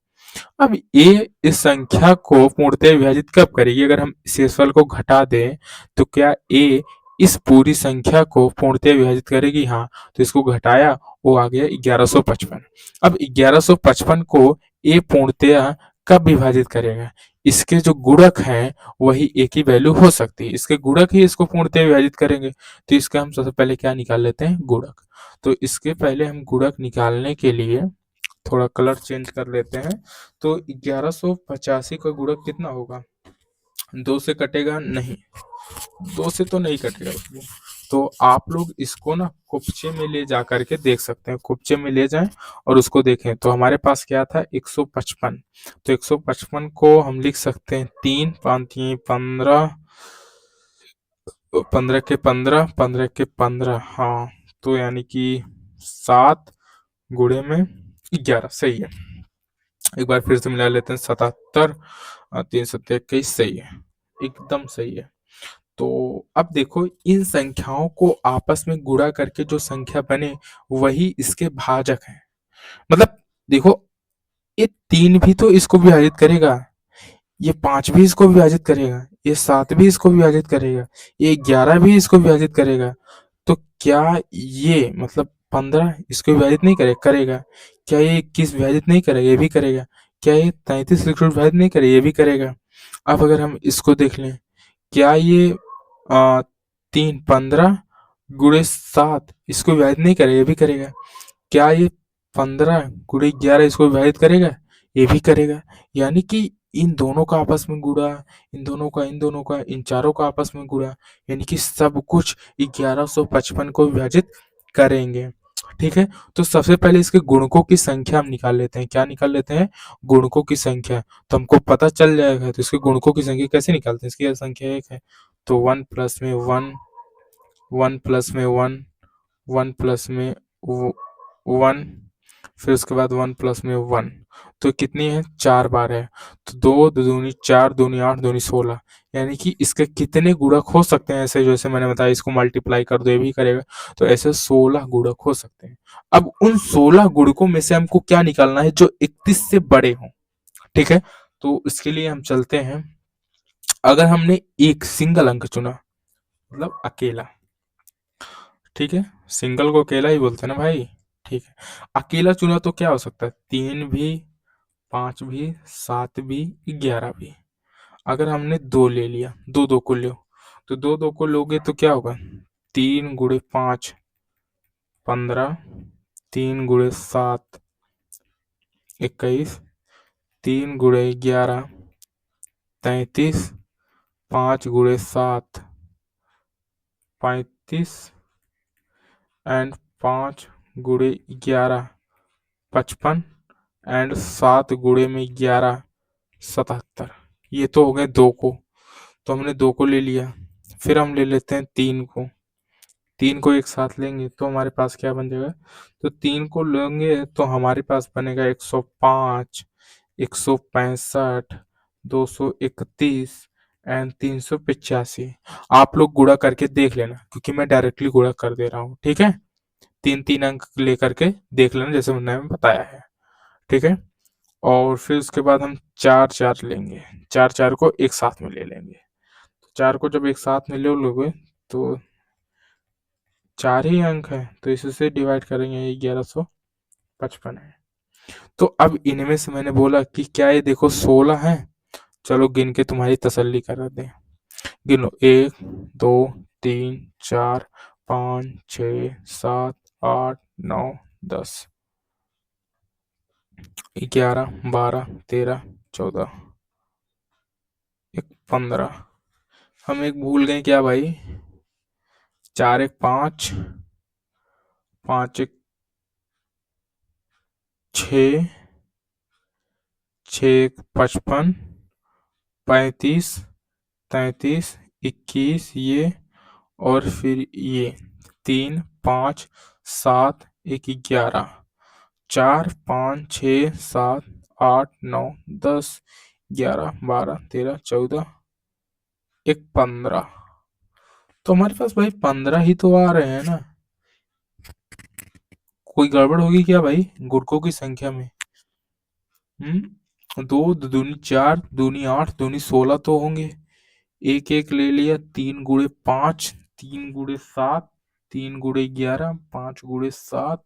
अब ये इस संख्या को पूर्णतः विभाजित कब करेगी? अगर हम शेषफल को घटा दें तो क्या ए इस पूरी संख्या को पूर्णतः विभाजित करेगी? हाँ। तो इसको घटाया, वो आ गया 1155। अब 1155 को ए पूर्णतः कब विभाजित करेगा? इसके जो गुणक हैं वही एक ही वैल्यू हो सकती है, इसके गुणक ही इसको पूर्णतः विभाजित करेंगे। तो इसका हम सबसे पहले क्या निकाल लेते हैं, गुणक। तो इसके पहले हम गुणक निकालने के लिए थोड़ा कलर चेंज कर लेते हैं। तो 1185 का गुणक कितना होगा? 2 से कटेगा नहीं, 2 से तो नहीं कटेगा। तो आप लोग इसको ना कुपचे में ले जा करके देख सकते हैं, कुपचे में ले जाएं और उसको देखें। तो हमारे पास क्या था, 155। तो 155 को हम लिख सकते हैं 3 5 15, 15 के 15, 15 के 15, हाँ। तो यानी कि 7 गुणे में 11, सही है। एक बार फिर से मिला लेते हैं, 77 3 सत्ते 21, सही है, एकदम सही है। तो अब देखो, इन संख्याओं को आपस में गुणा करके जो संख्या बने वही इसके भाजक है। मतलब देखो, ये 3 भी तो इसको विभाजित करेगा, ये 5 भी इसको विभाजित करेगा, ये 7 भी इसको विभाजित करेगा, ये 11 भी इसको विभाजित करेगा। तो क्या ये मतलब 15 इसको विभाजित नहीं करेगा? क्या ये 21 विभाजित नहीं करेगा? ये भी करेगा। क्या ये 33 इसको विभाजित नहीं करेगा? ये भी करेगा। अब अगर हम इसको देख लें, क्या ये 3 15 गुणे 7 इसको विभाजित नहीं करेगा? ये भी करेगा। क्या ये 15 गुणे 11 इसको विभाजित करेगा? ये भी करेगा। यानी कि इन दोनों का आपस में गुणा, इन दोनों का, इन चारों का आपस में गुणा, यानी कि सब कुछ 1155 को विभाजित करेंगे। ठीक है। तो सबसे पहले इसके गुणकों की संख्या हम निकाल लेते हैं। क्या निकाल लेते हैं? गुणकों की संख्या। तो हमको पता चल जाएगा। तो इसके गुणकों की संख्या कैसे निकालते हैं? इसकी संख्या 1 है तो 1 प्लस में 1, 1 प्लस में 1, 1 प्लस में 1, फिर उसके बाद 1 प्लस में 1। तो कितनी है? 4 बार है। तो 2 दूनी 4, दूनी 8, दूनी 16। यानी कि इसके कितने गुणक हो सकते हैं? ऐसे जैसे मैंने बताया, इसको मल्टीप्लाई कर दो, ये भी करेगा। तो ऐसे 16 गुणक हो सकते हैं। अब उन 16 गुणकों में से हमको क्या निकालना है जो 31 से बड़े हों। ठीक है। तो इसके लिए हम चलते हैं। अगर हमने एक सिंगल अंक चुना, मतलब अकेला, ठीक है, सिंगल को अकेला ही बोलते हैं ना भाई। ठीक है। अकेला चुना तो क्या हो सकता है? 3 भी, 5 भी, 7 भी, 11 भी। अगर हमने 2 ले लिया, दो दो को लो, तो दो दो को लोगे तो क्या होगा? 3 गुणे 5 15, 3 गुणे 7 21, 3 गुणे 11 33, 5 गुणे 7 35 एंड 5 गुणे 11 55 एंड 7 गुणे में 11 77। ये तो हो गए 2 को। तो हमने 2 को ले लिया। फिर हम ले लेते हैं 3 को। 3 को एक साथ लेंगे तो हमारे पास क्या बन जाएगा? तो 3 को लेंगे तो हमारे पास बनेगा 105, 165, 231 एंड 385। आप लोग गुणा करके देख लेना, क्योंकि मैं डायरेक्टली गुणा कर दे रहा हूँ। ठीक है। 3 3 अंक लेकर के देख लेना, जैसे मैंने बताया है। ठीक है? और फिर उसके बाद हम 4-4 लेंगे, 4-4 को एक साथ में ले लेंगे। 4 को जब एक साथ में ले लोगे तो 4 ही अंक हैं, तो इससे डिवाइड करेंगे, ये 1155 है। तो अब इनमें से मैंने बोला कि क्या ये देखो 16 हैं? चलो गिन के तुम्हारी तसल्ली करा दें। गिनो 1, 2, 3, 4, 5, 6, 7, 8, 9, 10, 11, 12, 13, 14, एक 15। हम एक भूल गए क्या भाई? 4 एक 5, 5 एक 6, 6 एक 55, 35, 33, 21 ये, और फिर ये 3, 5, 7, एक 11, 4, 5, 6, 7, 8, 9, 10, 11, 12, 13, 14, एक 15। तो हमारे पास भाई 15 ही तो आ रहे हैं ना। कोई गड़बड़ होगी क्या भाई गुणकों की संख्या में? दो दूनी 4, दूनी 8, दूनी 16 तो होंगे। एक एक ले लिया, 3 गुणे 5, 3 गुणे 7, 3 गुणे 11, 5 गुणे 7,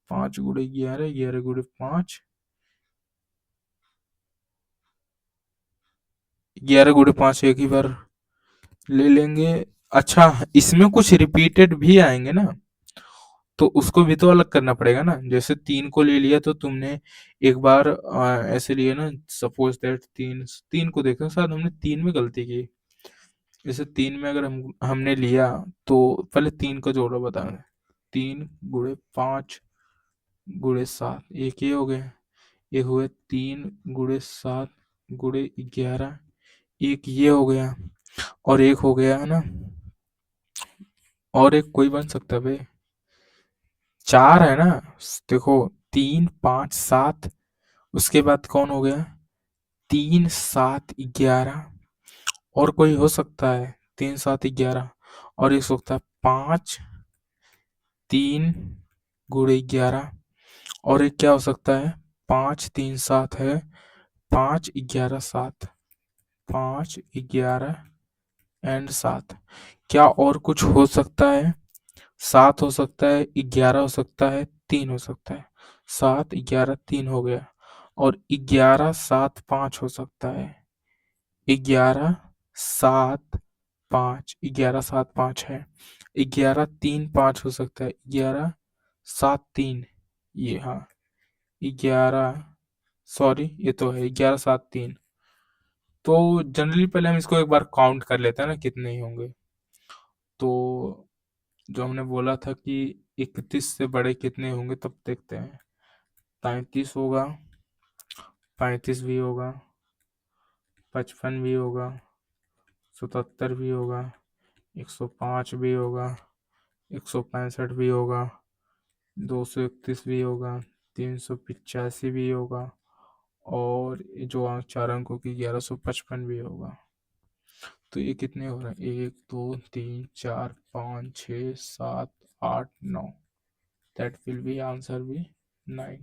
5 गुणे 11, 11 गुणे 5, 11 गुणे 5 एक ही बार ले लेंगे। अच्छा, इसमें कुछ रिपीटेड भी आएंगे ना, तो उसको भी तो अलग करना पड़ेगा ना। जैसे 3 को ले लिया तो तुमने एक बार ऐसे लिए ना, सपोज दैट 3, 3 को देखो, शायद हमने 3 में गलती की। जैसे 3 में अगर हमने लिया, तो पहले 3 को जोड़ो, बताना। 3 गुणे 5 गुणे 7, एक ये हो गया। एक हो गया 3 गुणे 7 गुणे 11, एक ये हो गया। और एक हो गया है ना, और एक कोई बन सकता है भाई। 4 है ना, देखो, 3, 5, 7, उसके बाद कौन हो गया? 3, 7, 11, और कोई हो सकता है? 3, 7, 11, और एक हो सकता है 5, 3 गुणे 11, और एक क्या हो सकता है? 5, 3, 7 है, 5, 11, 7, 5, 11 एंड 7। क्या और कुछ हो सकता है? 7 हो सकता है, 11 हो सकता है, 3 हो सकता है। 7, 11, 3 हो गया। और 11, 7, 5 हो सकता है। 11, 7, 5, 11, 7, 5 है। 11, 3, 5 हो सकता है। 11, 7, 3, ये, हाँ, 11, सॉरी, ये तो है 11, 7, 3। तो जनरली पहले हम इसको एक बार काउंट कर लेते हैं ना, कितने ही होंगे। तो जो हमने बोला था कि 31 से बड़े कितने होंगे, तब देखते हैं। 33 होगा, 35 भी होगा, 55 भी होगा, 77 भी होगा, 105 भी होगा, 165 भी होगा, 231 भी होगा, 385 भी होगा, और ये जो चार अंकों की 1155 भी होगा। तो ये कितने हो रहे हैं? 1, 2, 3, 4, 5, 6, 7, 8, 9। दैट विल बी आंसर भी 9।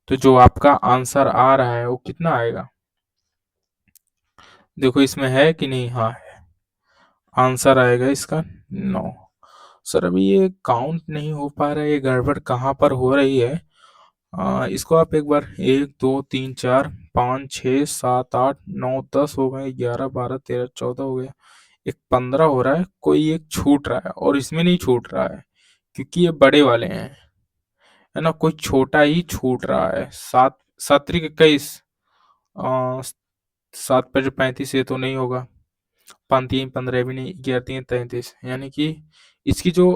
तो जो आपका आंसर आ रहा है वो कितना आएगा? देखो इसमें है कि नहीं? हाँ, आंसर आएगा इसका 9। सर अभी ये काउंट नहीं हो पा रहा है, ये गड़बड़ कहाँ पर हो रही है? इसको आप एक बार, 1, 2, 3, 4, 5, 6, 7, 8, 9, 10 हो गए, 11, 12, 13, 14 हो गया, एक 15 हो रहा है, कोई एक छूट रहा है, और इसमें नहीं छूट रहा है क्योंकि ये बड़े वाले हैं, है ना। कोई छोटा ही छूट रहा है। 7, 7 त्रिक 21, 7 5 35, ये तो नहीं होगा। 5 3 15 भी नहीं, 11 3 33, यानी कि इसकी जो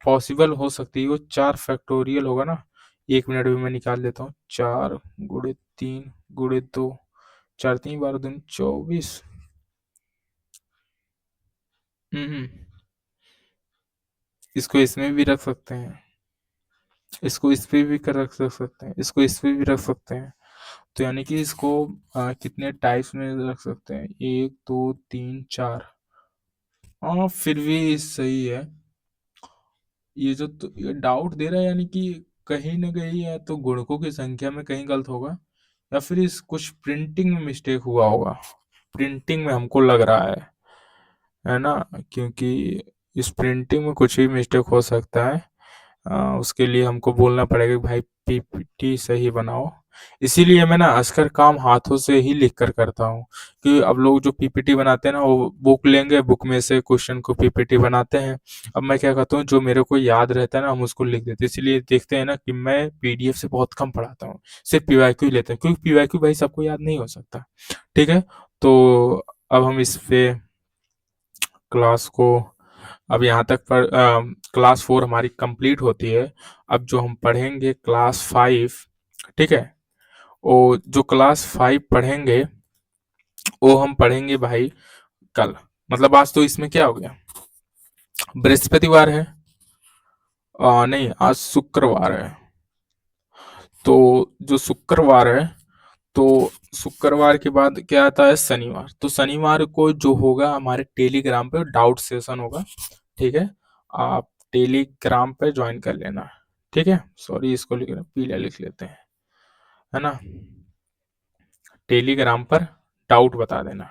पॉसिबल हो सकती है वो 4 फैक्टोरियल होगा ना। 1 मिनट भी मैं निकाल लेता हूँ। 4 गुणे 3 गुणे 2, 4 3 12 दूनी 24। हम्म, इसको इसमें भी रख सकते हैं, इसको इस पे भी कर रख सकते हैं, इसको इस पे भी रख सकते हैं। तो यानी कि इसको कितने टाइप्स में रख सकते हैं? 1 2 3 4। फिर भी सही है। ये जो तो ये डाउट दे रहा है, यानी कि कहीं न कहीं या तो गुणकों की संख्या में कहीं गलत होगा या फिर इस कुछ प्रिंटिंग में मिस्टेक हुआ होगा। प्रिंटिंग में हमको लग रहा है ना? क्योंकि इस प्रिंटिंग में कुछ भी मिस्टेक हो सकता है। उसके लिए हमको बोलना पड़ेगा कि भाई पीपीटी सही बनाओ। इसीलिए मैं ना अक्सर काम हाथों से ही लिख कर करता हूँ कि अब लोग जो पीपीटी बनाते हैं ना वो बुक लेंगे, बुक में से क्वेश्चन को पीपीटी बनाते हैं। अब मैं क्या करता हूँ, जो मेरे को याद रहता है ना हम उसको लिख देते हैं। इसीलिए देखते हैं ना कि मैं पीडीएफ से बहुत कम पढ़ाता हूँ, सिर्फ पीवाईक्यू ही लेते हैं, क्योंकि पीवाईक्यू भाई सबको याद नहीं हो सकता। ठीक है, तो अब हम इस पे क्लास को अब यहाँ तक पर क्लास 4 हमारी कंप्लीट होती है। अब जो हम पढ़ेंगे क्लास 5, ठीक है? वो जो क्लास 5 पढ़ेंगे वो हम पढ़ेंगे भाई कल। मतलब आज तो इसमें क्या हो गया, बृहस्पतिवार है। नहीं, आज शुक्रवार है। तो जो शुक्रवार है, तो शुक्रवार के बाद क्या आता है, शनिवार। तो शनिवार को जो होगा हमारे टेलीग्राम पे डाउट सेशन होगा। ठीक है, आप टेलीग्राम पे ज्वाइन कर लेना। ठीक है, सॉरी इसको लिख पीला लिख लेते हैं, है ना? टेलीग्राम पर डाउट बता देना।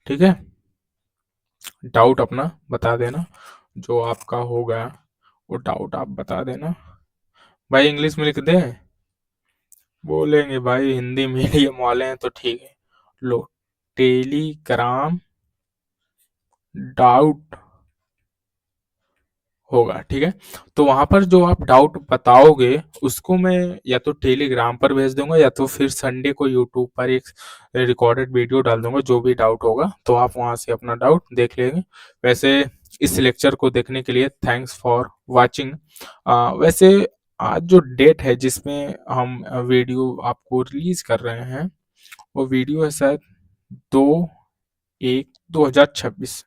ठीक है, डाउट अपना बता देना, जो आपका होगा वो डाउट आप बता देना। भाई इंग्लिश में लिख दे, बोलेंगे भाई हिंदी मीडियम वाले हैं तो ठीक है। लो, टेलीग्राम डाउट होगा। ठीक है, तो वहां पर जो आप डाउट बताओगे उसको मैं या तो टेलीग्राम पर भेज दूंगा या तो फिर संडे को यूट्यूब पर एक रिकॉर्डेड वीडियो डाल दूंगा। जो भी डाउट होगा तो आप वहां से अपना डाउट देख लेंगे। वैसे इस लेक्चर को देखने के लिए थैंक्स फॉर वाचिंग। वैसे आज जो डेट है जिसमें हम वीडियो आपको रिलीज कर रहे हैं वो वीडियो है शायद 2/1/2026।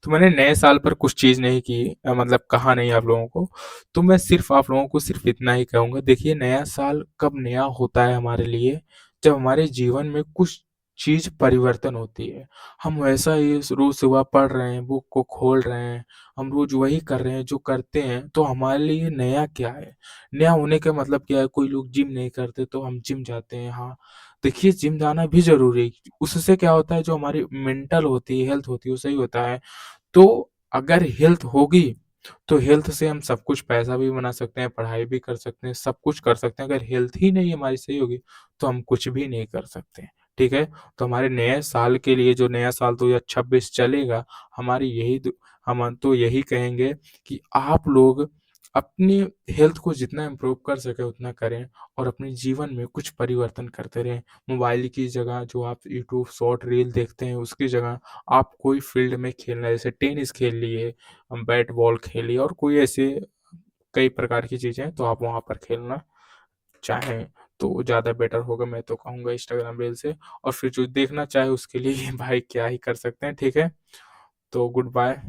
तो मैंने नए साल पर कुछ चीज़ नहीं की, मतलब कहा नहीं आप लोगों को। तो मैं सिर्फ आप लोगों को सिर्फ इतना ही कहूँगा, देखिए नया साल कब नया होता है हमारे लिए, जब हमारे जीवन में कुछ चीज़ परिवर्तन होती है। हम वैसा ही रोज़ सुबह पढ़ रहे हैं, बुक को खोल रहे हैं, हम रोज़ वही कर रहे हैं जो करते हैं, तो हमारे लिए नया क्या है? नया होने का मतलब क्या है? कोई लोग जिम नहीं करते तो हम जिम जाते हैं। हाँ, देखिए जिम जाना भी ज़रूरी है। उससे क्या होता है, जो हमारी मेंटल होती है, हेल्थ होती है, वो सही होता है। तो अगर हेल्थ होगी तो हेल्थ से हम सब कुछ, पैसा भी बना सकते हैं, पढ़ाई भी कर सकते हैं, सब कुछ कर सकते हैं। अगर हेल्थ ही नहीं हमारी सही होगी तो हम कुछ भी नहीं कर सकते। ठीक है, तो हमारे नए साल के लिए, जो नया साल 2026 चलेगा, हमारी हम तो यही कहेंगे कि आप लोग अपनी हेल्थ को जितना इम्प्रूव कर सके उतना करें और अपने जीवन में कुछ परिवर्तन करते रहें। मोबाइल की जगह जो आप यूट्यूब शॉर्ट रील देखते हैं उसकी जगह आप कोई फील्ड में खेलना, जैसे टेनिस खेल लिए, बैट बॉल खेलिए और कोई ऐसे कई प्रकार की चीज़ें हैं तो आप वहाँ पर खेलना चाहें तो ज़्यादा बेटर होगा, मैं तो कहूँगा इंस्टाग्राम रील से। और फिर जो देखना चाहे उसके लिए भाई क्या ही कर सकते हैं। ठीक है, तो गुड बाय।